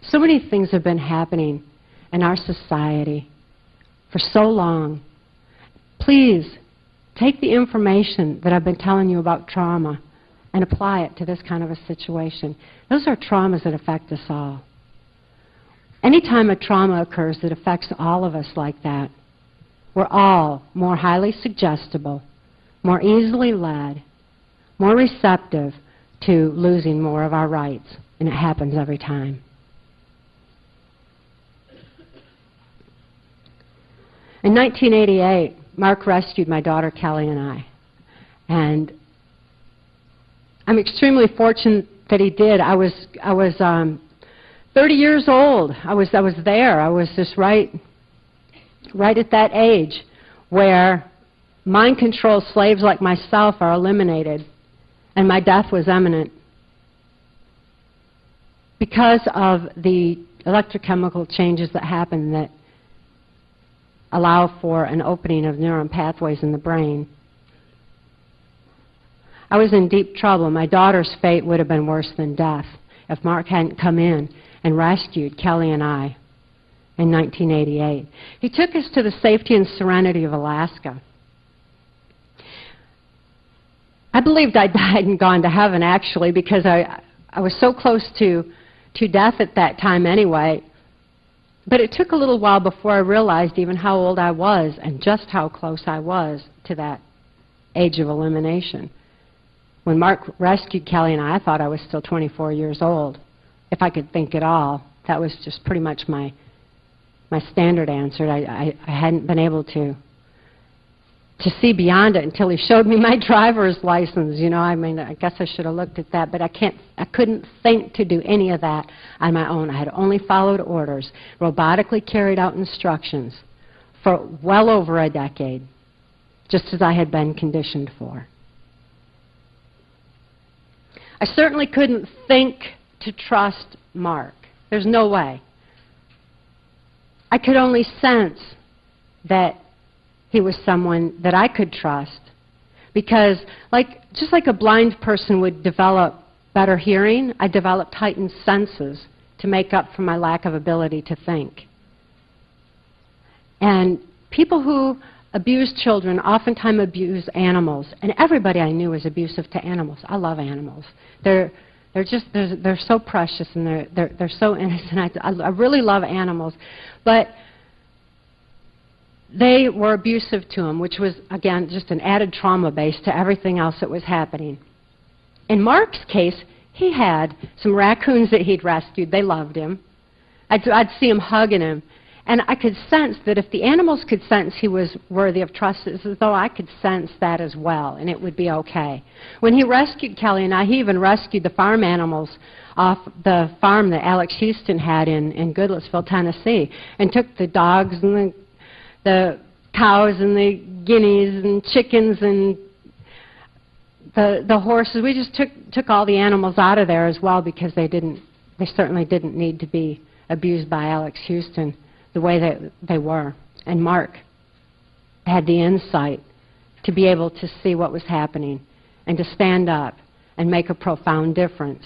So many things have been happening in our society for so long. Please take the information that I've been telling you about trauma and apply it to this kind of a situation. Those are traumas that affect us all. Anytime a trauma occurs that affects all of us like that, we're all more highly suggestible, more easily led, more receptive to losing more of our rights, and it happens every time. In 1988, Mark rescued my daughter Kelly and I, and I'm extremely fortunate that he did. I was 30 years old. I was there. I was just right at that age where mind-controlled slaves like myself are eliminated, and my death was imminent because of the electrochemical changes that happen that allow for an opening of neuron pathways in the brain. I was in deep trouble. My daughter's fate would have been worse than death if Mark hadn't come in and rescued Kelly and I in 1988. He took us to the safety and serenity of Alaska. I believed I'd died and gone to heaven, actually, because I was so close to death at that time anyway. But it took a little while before I realized even how old I was and just how close I was to that age of elimination. When Mark rescued Kelly and I thought I was still 24 years old. If I could think at all, that was just pretty much my standard answer. I hadn't been able to see beyond it until he showed me my driver's license. You know, I mean, I guess I should have looked at that, but I couldn't think to do any of that on my own. I had only followed orders, robotically carried out instructions for well over a decade, just as I had been conditioned for. I certainly couldn't think to trust Mark. There's no way. I could only sense that he was someone that I could trust because just like a blind person would develop better hearing, I developed heightened senses to make up for my lack of ability to think. And people who abuse children oftentimes abuse animals, and everybody I knew was abusive to animals. I love animals. They're so precious and they're so innocent. I really love animals, but they were abusive to him, which was, again, just an added trauma base to everything else that was happening. In Mark's case, he had some raccoons that he'd rescued. They loved him. I'd see him hugging him. And I could sense that if the animals could sense he was worthy of trust, it's as though I could sense that as well, and it would be okay. When he rescued Kelly and I, he even rescued the farm animals off the farm that Alex Houston had in Goodlettsville, Tennessee, and took the dogs and the cows and the guineas and chickens and the horses. We just took all the animals out of there as well because they certainly didn't need to be abused by Alex Houston the way that they were. And Mark had the insight to be able to see what was happening and to stand up and make a profound difference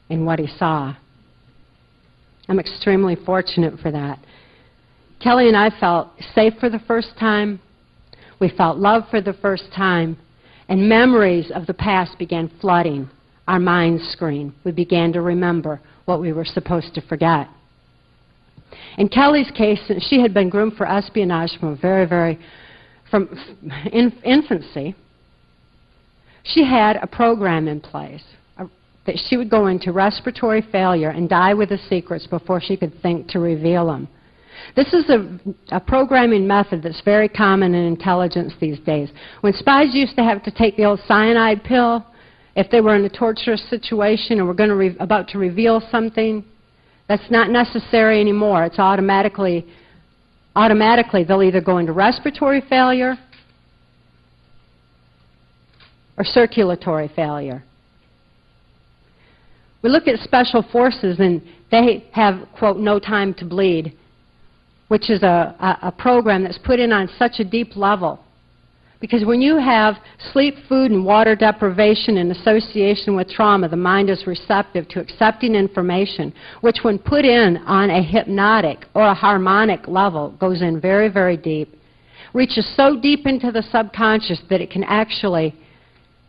in what he saw. I'm extremely fortunate for that. Kelly and I felt safe for the first time. We felt love for the first time. And memories of the past began flooding our mind screen. We began to remember what we were supposed to forget. In Kelly's case, she had been groomed for espionage from infancy. She had a program in place that she would go into respiratory failure and die with the secrets before she could think to reveal them. This is a programming method that's very common in intelligence these days. When spies used to have to take the old cyanide pill, if they were in a torturous situation and were about to reveal something, that's not necessary anymore. It's automatically they'll either go into respiratory failure or circulatory failure. We look at special forces and they have, quote, no time to bleed. which is a program that's put in on such a deep level. Because when you have sleep, food, and water deprivation in association with trauma, the mind is receptive to accepting information, which when put in on a hypnotic or a harmonic level goes in very, very deep, reaches so deep into the subconscious that it can actually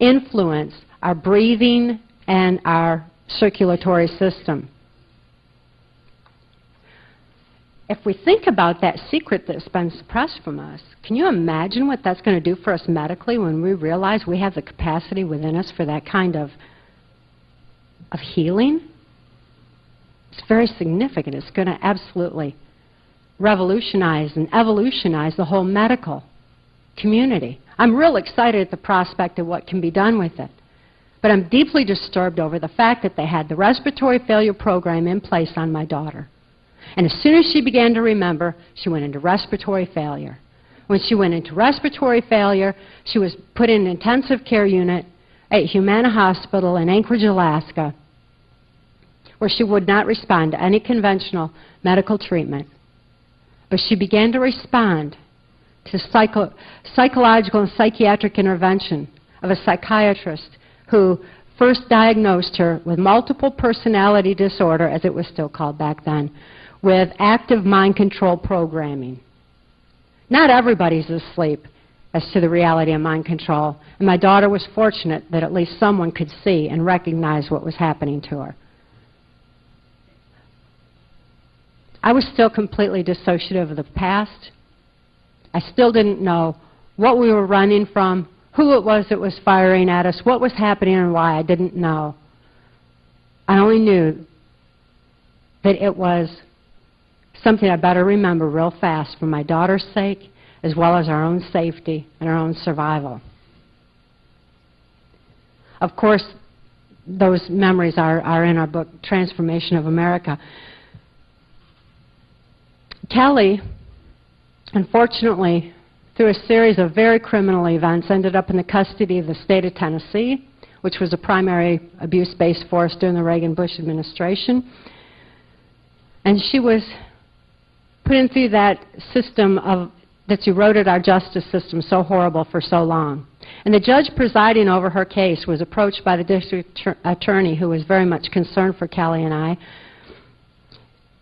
influence our breathing and our circulatory system. If we think about that secret that's been suppressed from us, can you imagine what that's going to do for us medically when we realize we have the capacity within us for that kind of healing? It's very significant. It's going to absolutely revolutionize and evolutionize the whole medical community. I'm real excited at the prospect of what can be done with it. But I'm deeply disturbed over the fact that they had the respiratory failure program in place on my daughter. And as soon as she began to remember, she went into respiratory failure. When she went into respiratory failure, she was put in an intensive care unit at Humana Hospital in Anchorage, Alaska, where she would not respond to any conventional medical treatment. But she began to respond to psychological and psychiatric intervention of a psychiatrist who first diagnosed her with multiple personality disorder, as it was still called back then, with active mind control programming. Not everybody's asleep as to the reality of mind control, and my daughter was fortunate that at least someone could see and recognize what was happening to her. I was still completely dissociative of the past. I still didn't know what we were running from, who it was that was firing at us, what was happening and why. I didn't know. I only knew that it was something I better remember real fast for my daughter's sake, as well as our own safety and our own survival. Of course, those memories are in our book, Transformation of America. Kelly, unfortunately, through a series of very criminal events, ended up in the custody of the state of Tennessee, which was a primary abuse base for us during the Reagan-Bush administration. And she was put in through that system that's eroded our justice system so horrible for so long. And the judge presiding over her case was approached by the district attorney, who was very much concerned for Kelly and I.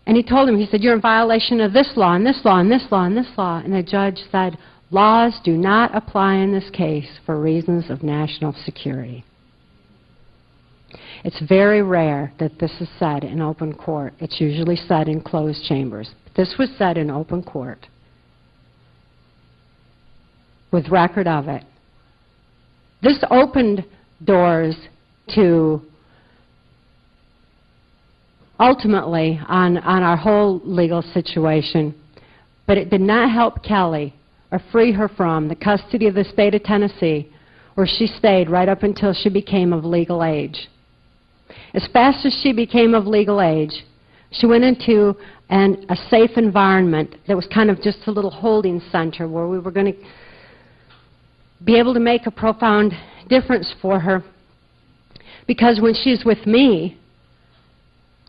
And he told him, he said, "You're in violation of this law, and this law, and this law, and this law." And the judge said, "Laws do not apply in this case for reasons of national security." It's very rare that this is said in open court. It's usually said in closed chambers. This was said in open court, with record of it. This opened doors to, ultimately, on our whole legal situation, but it did not help Kelly or free her from the custody of the state of Tennessee, where she stayed right up until she became of legal age. As fast as she became of legal age, she went into a safe environment that was kind of just a little holding center where we were going to be able to make a profound difference for her. Because when she's with me,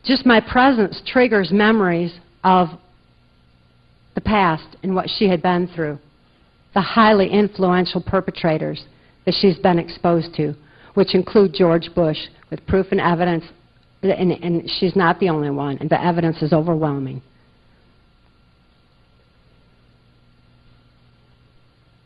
just my presence triggers memories of the past and what she had been through, the highly influential perpetrators that she's been exposed to, which include George Bush, with proof and evidence, and she's not the only one, and the evidence is overwhelming.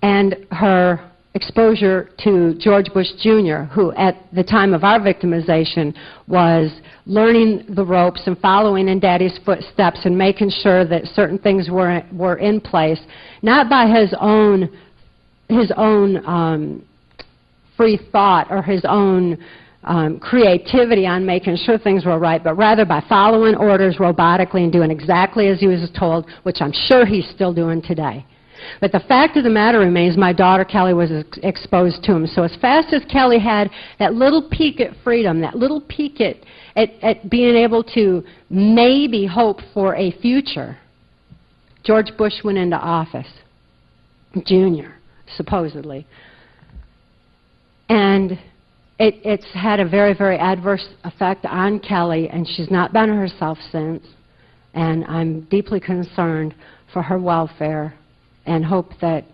And her exposure to George Bush Jr., who at the time of our victimization was learning the ropes and following in Daddy's footsteps and making sure that certain things were in place, not by his own free thought or his own creativity on making sure things were right, but rather by following orders robotically and doing exactly as he was told, which I'm sure he's still doing today. But the fact of the matter remains, my daughter Kelly was exposed to him. So as fast as Kelly had that little peek at freedom, that little peek at being able to maybe hope for a future, George Bush went into office, Jr., supposedly. And it's had a very, very adverse effect on Kelly, and she's not been herself since. And I'm deeply concerned for her welfare and hope that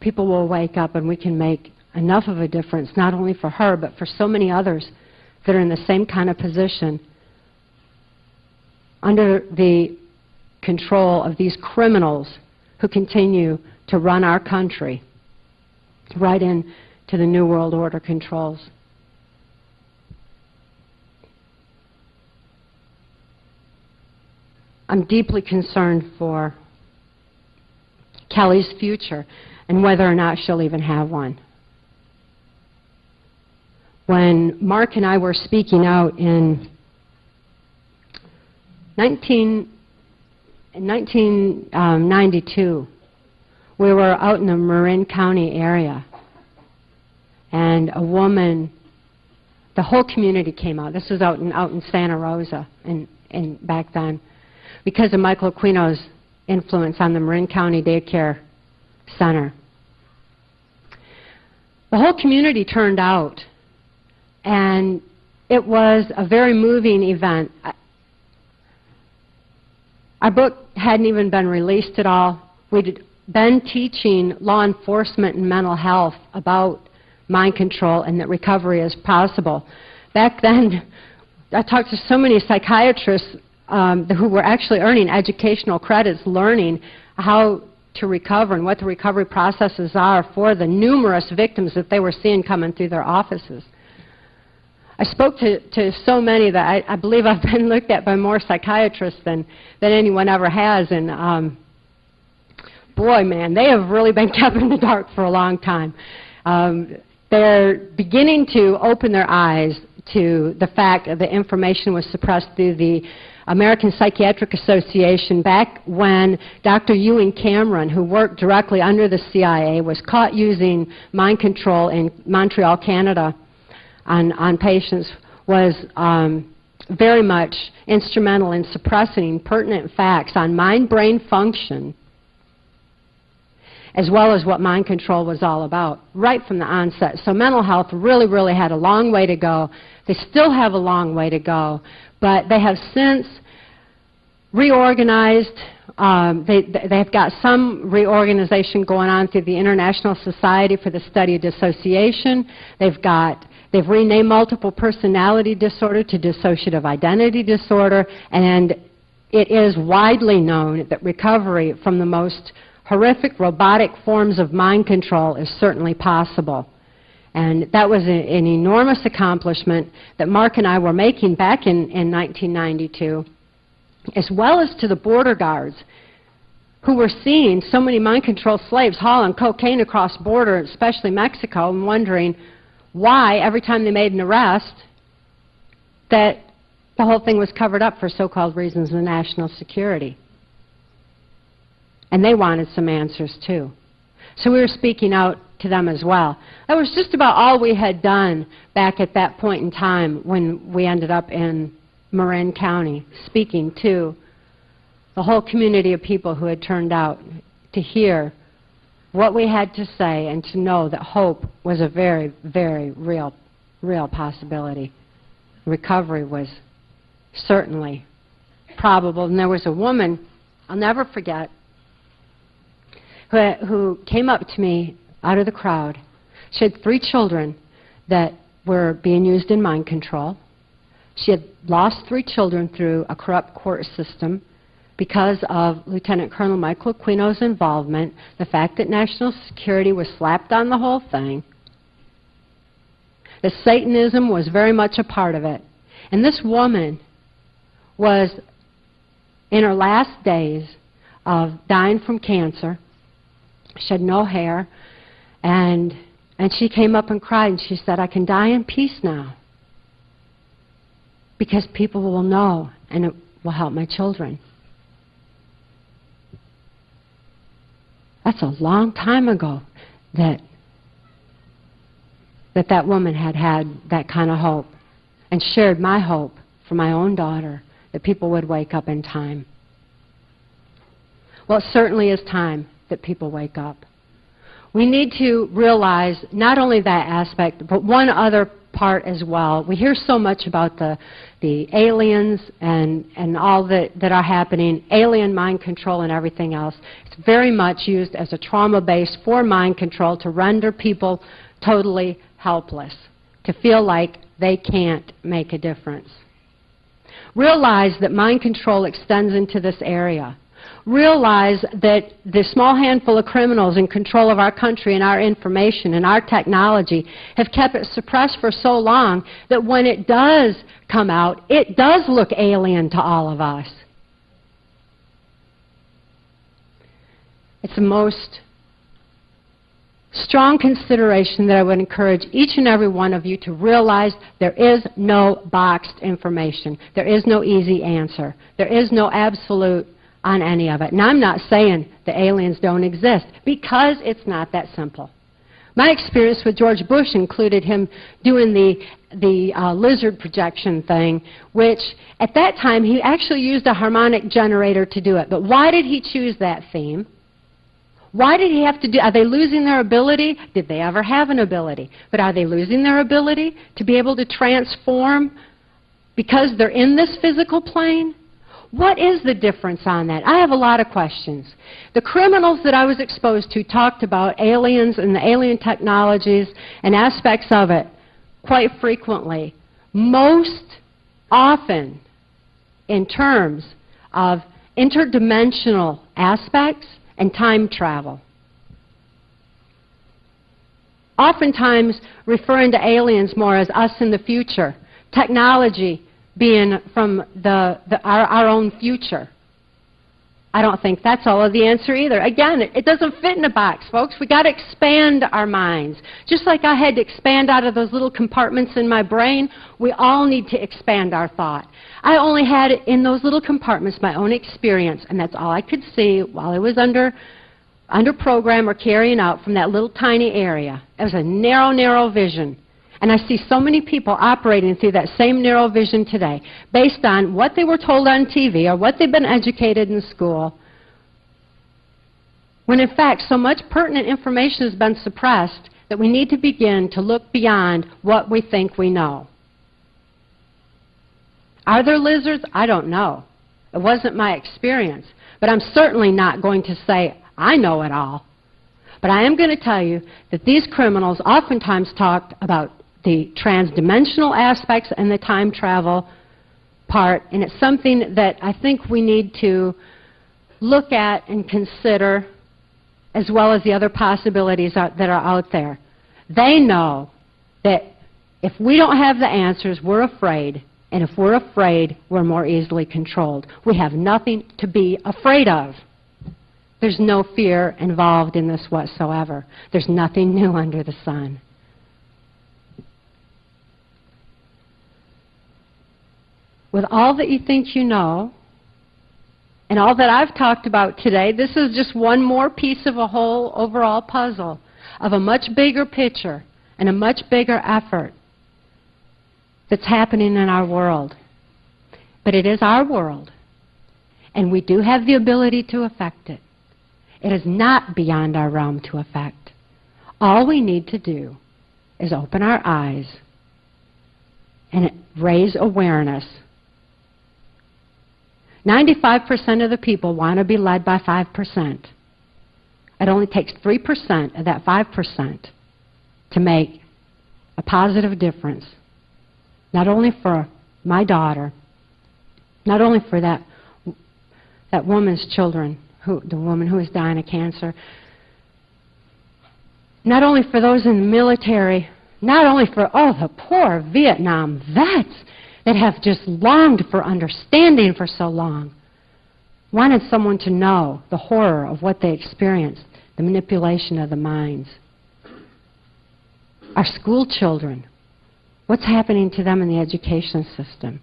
people will wake up and we can make enough of a difference, not only for her, but for so many others that are in the same kind of position under the control of these criminals who continue to run our country right into the New World Order controls. I'm deeply concerned for Kelly's future and whether or not she'll even have one. When Mark and I were speaking out in 1992, we were out in the Marin County area, and a woman, the whole community came out. This was out in Santa Rosa back then, because of Michael Aquino's influence on the Marin County Daycare Center. The whole community turned out, and it was a very moving event. Our book hadn't even been released at all. We'd been teaching law enforcement and mental health about mind control and that recovery is possible. Back then, I talked to so many psychiatrists who were actually earning educational credits learning how to recover and what the recovery processes are for the numerous victims that they were seeing coming through their offices. I spoke to so many that I believe I've been looked at by more psychiatrists than anyone ever has, and boy, man, they have really been kept in the dark for a long time. They're beginning to open their eyes to the fact that the information was suppressed through the American Psychiatric Association back when Dr. Ewing Cameron, who worked directly under the CIA, was caught using mind control in Montreal, Canada on patients, was very much instrumental in suppressing pertinent facts on mind-brain function, as well as what mind control was all about, right from the onset. So mental health really, really had a long way to go. They still have a long way to go, but they have since reorganized. They've got some reorganization going on through the International Society for the Study of Dissociation. They've renamed multiple personality disorder to dissociative identity disorder, and it is widely known that recovery from the most horrific robotic forms of mind control is certainly possible. And that was an enormous accomplishment that Mark and I were making back in 1992, as well as to the border guards who were seeing so many mind control slaves hauling cocaine across border, especially Mexico, and wondering why every time they made an arrest that the whole thing was covered up for so-called reasons of national security. And they wanted some answers too. So we were speaking out to them as well. That was just about all we had done back at that point in time when we ended up in Marin County, speaking to the whole community of people who had turned out to hear what we had to say and to know that hope was a very, very real possibility. Recovery was certainly probable. And there was a woman, I'll never forget, who came up to me out of the crowd. She had 3 children that were being used in mind control. She had lost 3 children through a corrupt court system because of Lieutenant Colonel Michael Aquino's involvement, the fact that national security was slapped on the whole thing, that Satanism was very much a part of it. And this woman was in her last days of dying from cancer. She had no hair, and she came up and cried, and she said, "I can die in peace now because people will know, and it will help my children." That's a long time ago that woman had that kind of hope and shared my hope for my own daughter, that people would wake up in time. Well, it certainly is time that people wake up. We need to realize not only that aspect, but one other part as well. We hear so much about the aliens and all that are happening, alien mind control and everything else. It's very much used as a trauma base for mind control to render people totally helpless, to feel like they can't make a difference. Realize that mind control extends into this area. Realize that the small handful of criminals in control of our country and our information and our technology have kept it suppressed for so long that when it does come out, it does look alien to all of us. It's the most strong consideration that I would encourage each and every one of you to realize there is no boxed information. There is no easy answer. There is no absolute on any of it. And I'm not saying the aliens don't exist, because it's not that simple. My experience with George Bush included him doing the lizard projection thing, which at that time he actually used a harmonic generator to do it. But why did he choose that theme? Why did he have to do? Are they losing their ability? Did they ever have an ability? But are they losing their ability to be able to transform because they're in this physical plane? What is the difference on that? I have a lot of questions. The criminals that I was exposed to talked about aliens and the alien technologies and aspects of it quite frequently, most often in terms of interdimensional aspects and time travel. Oftentimes referring to aliens more as us in the future, technology being from our own future. I don't think that's all of the answer either. Again, it doesn't fit in a box, folks. We've got to expand our minds. Just like I had to expand out of those little compartments in my brain, we all need to expand our thought. I only had in those little compartments my own experience, and that's all I could see while I was under program or carrying out from that little tiny area. It was a narrow, narrow vision. And I see so many people operating through that same narrow vision today based on what they were told on TV or what they've been educated in school, when in fact so much pertinent information has been suppressed that we need to begin to look beyond what we think we know. Are there lizards? I don't know. It wasn't my experience. But I'm certainly not going to say, I know it all. But I am going to tell you that these criminals oftentimes talked about the transdimensional aspects and the time travel part, and it's something that I think we need to look at and consider, as well as the other possibilities that are out there. They know that if we don't have the answers, we're afraid, and if we're afraid, we're more easily controlled. We have nothing to be afraid of. There's no fear involved in this whatsoever. There's nothing new under the sun. With all that you think you know, and all that I've talked about today, this is just one more piece of a whole overall puzzle of a much bigger picture and a much bigger effort that's happening in our world. But it is our world, and we do have the ability to affect it. It is not beyond our realm to affect. All we need to do is open our eyes and raise awareness. 95% of the people want to be led by 5%. It only takes 3% of that 5% to make a positive difference, not only for my daughter, not only for that woman's children, the woman who is dying of cancer, not only for those in the military, not only for, the poor Vietnam vets that have just longed for understanding for so long, wanted someone to know the horror of what they experienced, the manipulation of the minds. Our school children, what's happening to them in the education system?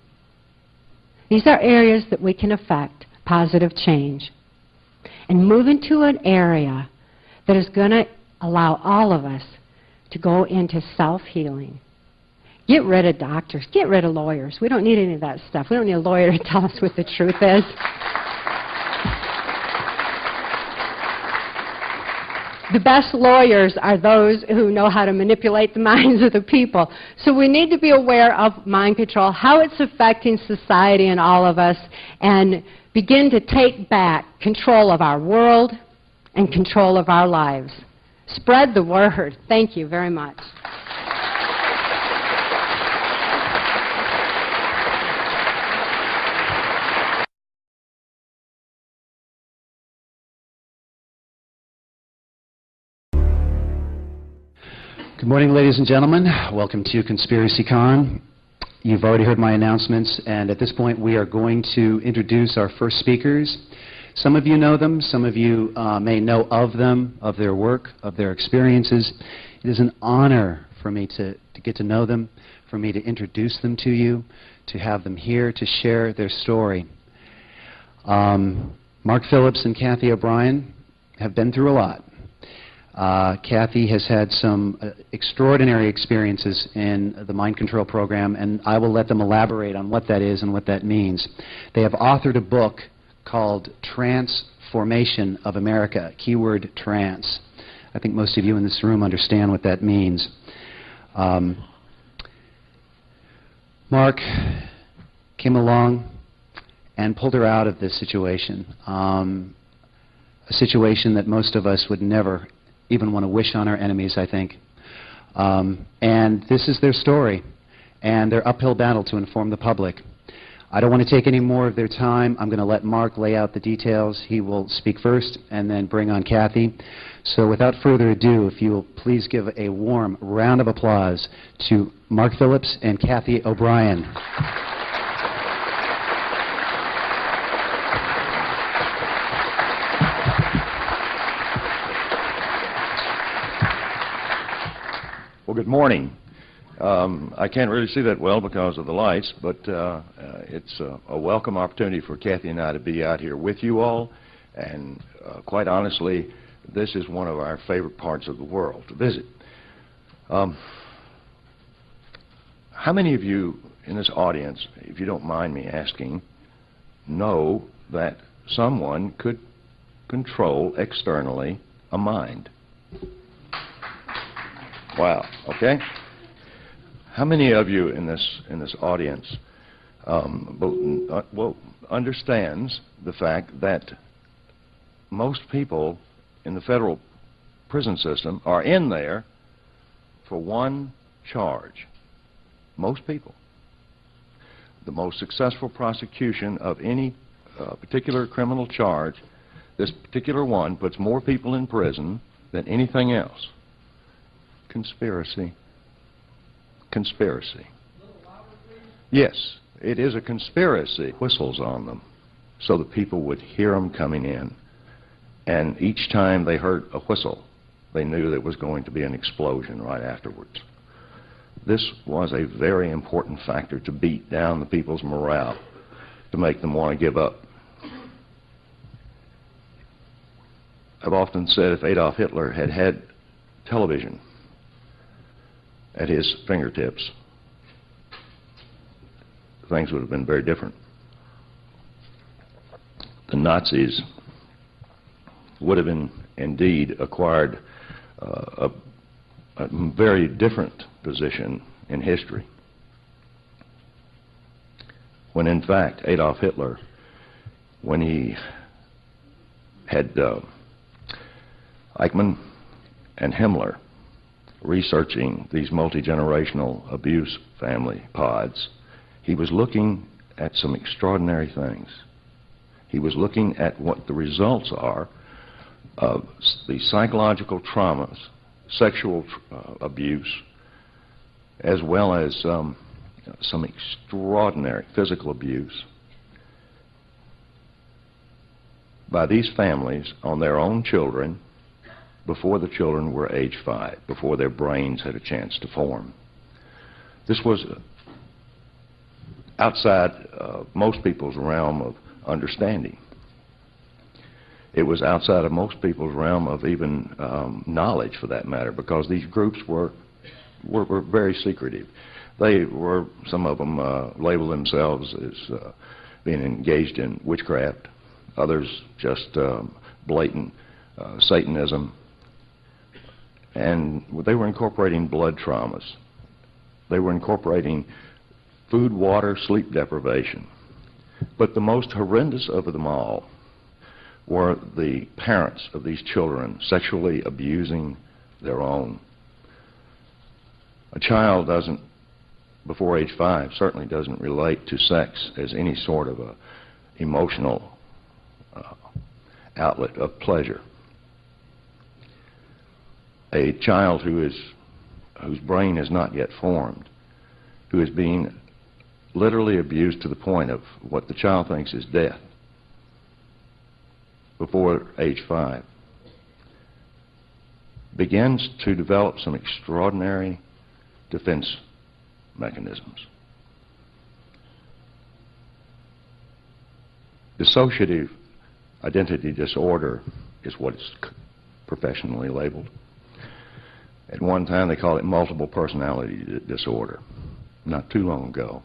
These are areas that we can affect positive change and move into an area that is going to allow all of us to go into self-healing. Get rid of doctors. Get rid of lawyers. We don't need any of that stuff. We don't need a lawyer to tell us what the truth is. The best lawyers are those who know how to manipulate the minds of the people. So we need to be aware of mind control, how it's affecting society and all of us, and begin to take back control of our world and control of our lives. Spread the word. Thank you very much. Good morning, ladies and gentlemen. Welcome to Conspiracy Con. You've already heard my announcements, and at this point we are going to introduce our first speakers. Some of you know them, some of you may know of them, of their work, of their experiences. It is an honor for me to get to know them, for me to introduce them to you, to have them here to share their story. Mark Phillips and Cathy O'Brien have been through a lot. Cathy has had some extraordinary experiences in the mind control program, and I will let them elaborate on what that is and what that means. They have authored a book called Transformation of America, keyword trans. I think most of you in this room understand what that means. Mark came along and pulled her out of this situation, a situation that most of us would never even want to wish on our enemies, I think. And this is their story and their uphill battle to inform the public. I don't want to take any more of their time. I'm going to let Mark lay out the details. He will speak first and then bring on Cathy. So without further ado, if you will please give a warm round of applause to Mark Phillips and Cathy O'Brien. Well, good morning. I can't really see that well because of the lights, but it's a welcome opportunity for Cathy and I to be out here with you all. And quite honestly, this is one of our favorite parts of the world to visit. How many of you in this audience, if you don't mind me asking, know that someone could control externally a mind? Wow. Okay. How many of you in this audience understands the fact that most people in the federal prison system are in there for one charge? Most people. The most successful prosecution of any particular criminal charge, this particular one puts more people in prison than anything else. Conspiracy. Conspiracy. Yes, it is a conspiracy. Whistles on them so that people would hear them coming in. And each time they heard a whistle, they knew there was going to be an explosion right afterwards. This was a very important factor to beat down the people's morale, to make them want to give up. I've often said if Adolf Hitler had had television at his fingertips, things would have been very different. The Nazis would have indeed acquired a very different position in history, when in fact Adolf Hitler, when he had Eichmann and Himmler researching these multi-generational abuse family pods, he was looking at some extraordinary things. He was looking at what the results are of the psychological traumas, sexual abuse, as well as some extraordinary physical abuse by these families on their own children before the children were age 5, before their brains had a chance to form. This was outside most people's realm of understanding. It was outside of most people's realm of even knowledge, for that matter, because these groups were very secretive. They were, some of them labeled themselves as being engaged in witchcraft, others just blatant Satanism. And they were incorporating blood traumas. They were incorporating food, water, sleep deprivation. But the most horrendous of them all were the parents of these children sexually abusing their own. A child doesn't, before age 5, certainly doesn't relate to sex as any sort of a emotional outlet of pleasure. A child whose brain is not yet formed, who is being literally abused to the point of what the child thinks is death before age 5, begins to develop some extraordinary defense mechanisms. Dissociative identity disorder is what it's professionally labeled. At one time they called it multiple personality disorder. Not too long ago.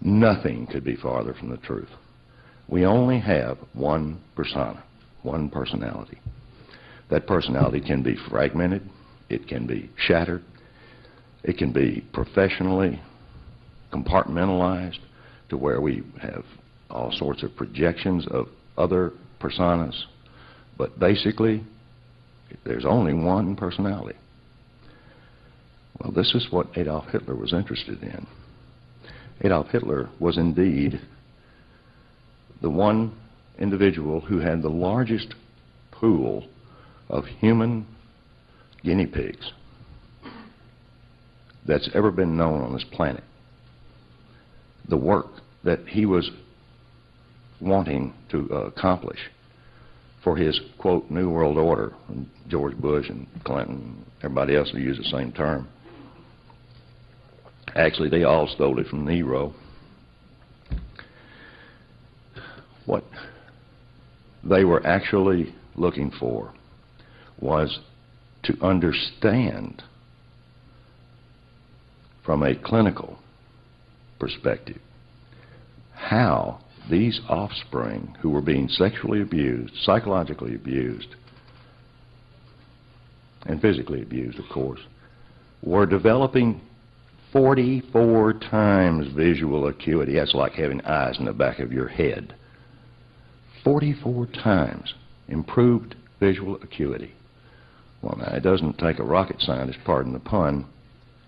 Nothing could be farther from the truth. We only have one persona, one personality. That personality can be fragmented, it can be shattered, it can be professionally compartmentalized to where we have all sorts of projections of other personas. But basically, there's only one personality. Well, this is what Adolf Hitler was interested in. Adolf Hitler was indeed the one individual who had the largest pool of human guinea pigs that's ever been known on this planet. The work that he was wanting to accomplish for his, quote, New World Order, and George Bush and Clinton, everybody else will use the same term. Actually, they all stole it from Nero. What they were actually looking for was to understand from a clinical perspective how these offspring who were being sexually abused, psychologically abused, and physically abused, of course, were developing 44 times visual acuity. That's like having eyes in the back of your head. 44 times improved visual acuity. Well, now, it doesn't take a rocket scientist, pardon the pun,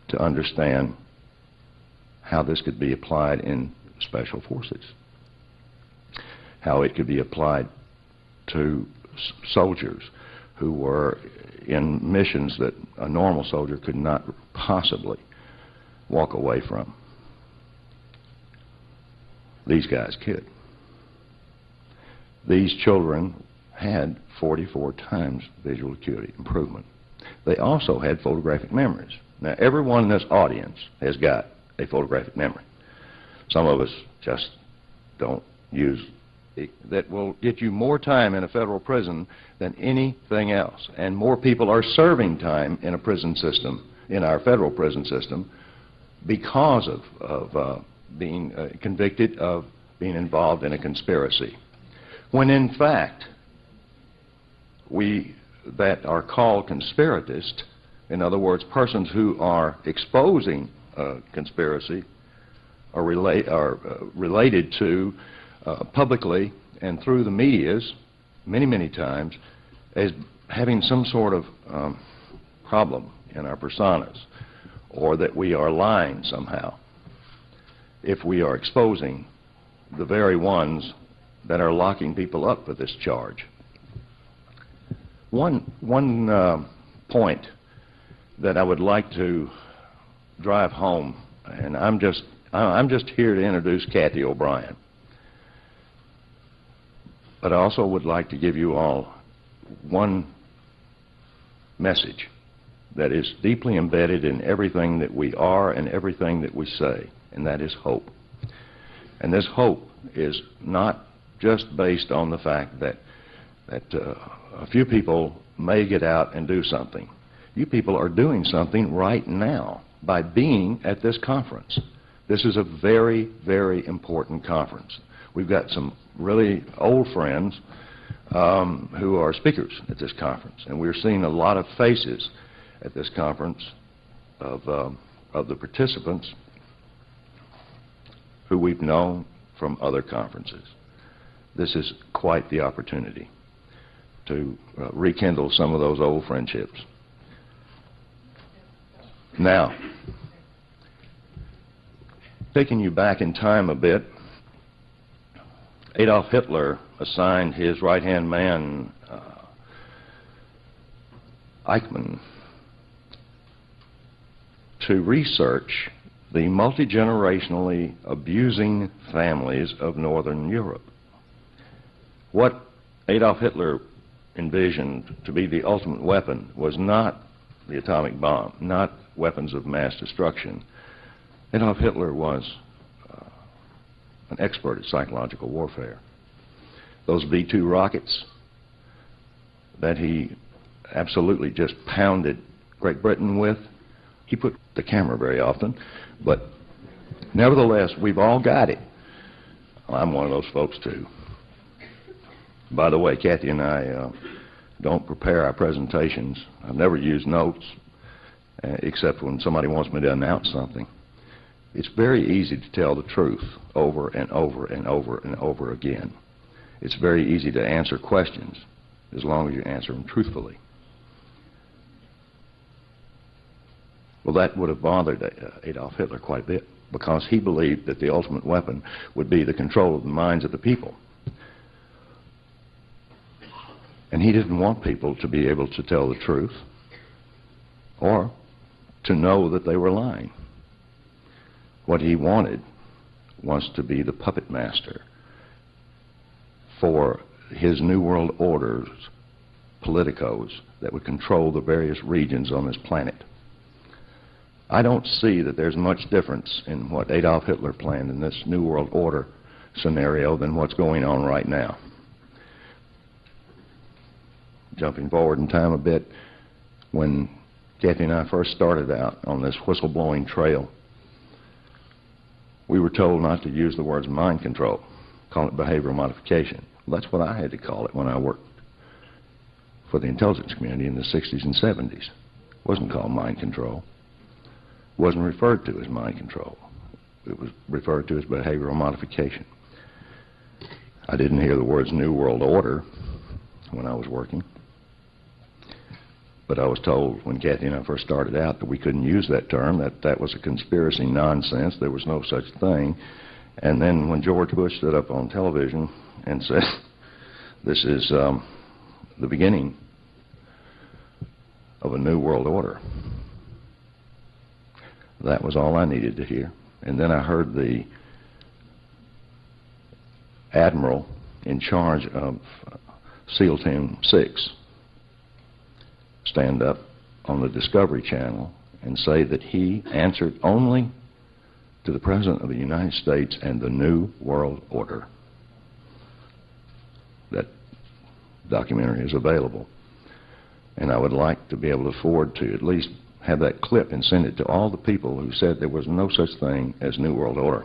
to understand how this could be applied in special forces, how it could be applied to soldiers who were in missions that a normal soldier could not possibly walk away from. These guys could. These children had 44 times visual acuity improvement. They also had photographic memories. Now, everyone in this audience has got a photographic memory. Some of us just don't use it. That will get you more time in a federal prison than anything else. And more people are serving time in a prison system, in our federal prison system, because of being convicted of being involved in a conspiracy. When in fact, we that are called conspiratists, in other words, persons who are exposing conspiracy, are related to publicly and through the medias many, many times as having some sort of problem in our personas, or that we are lying somehow if we are exposing the very ones that are locking people up for this charge. One point that I would like to drive home, and I'm just here to introduce Cathy OBrien, but I also would like to give you all one message that is deeply embedded in everything that we are and everything that we say, and that is hope. And this hope is not just based on the fact that a few people may get out and do something. You people are doing something right now by being at this conference. This is a very, very important conference. We've got some really old friends who are speakers at this conference, and we're seeing a lot of faces at this conference of the participants who we've known from other conferences. This is quite the opportunity to rekindle some of those old friendships. Now, taking you back in time a bit, Adolf Hitler assigned his right-hand man, Eichmann, to research the multi-generationally abusing families of Northern Europe. What Adolf Hitler envisioned to be the ultimate weapon was not the atomic bomb, not weapons of mass destruction. Adolf Hitler was an expert at psychological warfare. Those V-2 rockets that he absolutely just pounded Great Britain with, he put the camera very often, but nevertheless, we've all got it. I'm one of those folks too. By the way, Cathy and I don't prepare our presentations. I've never used notes except when somebody wants me to announce something. It's very easy to tell the truth over and over and over and over again. It's very easy to answer questions as long as you answer them truthfully. Well, that would have bothered Adolf Hitler quite a bit, because he believed that the ultimate weapon would be the control of the minds of the people. And he didn't want people to be able to tell the truth or to know that they were lying. What he wanted was to be the puppet master for his New World Order's politicos that would control the various regions on this planet. I don't see that there's much difference in what Adolf Hitler planned in this New World Order scenario than what's going on right now. Jumping forward in time a bit, when Cathy and I first started out on this whistleblowing trail, we were told not to use the words mind control, call it behavioral modification. Well, that's what I had to call it when I worked for the intelligence community in the 60s and 70s. It wasn't called mind control. It wasn't referred to as mind control. It was referred to as behavioral modification. I didn't hear the words New World Order when I was working. But I was told when Cathy and I first started out that we couldn't use that term, that was a conspiracy nonsense, there was no such thing. And then when George Bush stood up on television and said, this is the beginning of a new world order, that was all I needed to hear. And then I heard the admiral in charge of SEAL Team 6 stand up on the Discovery Channel and say that he answered only to the President of the United States and the New World Order. That documentary is available. And I would like to be able to afford to at least have that clip and send it to all the people who said there was no such thing as New World Order.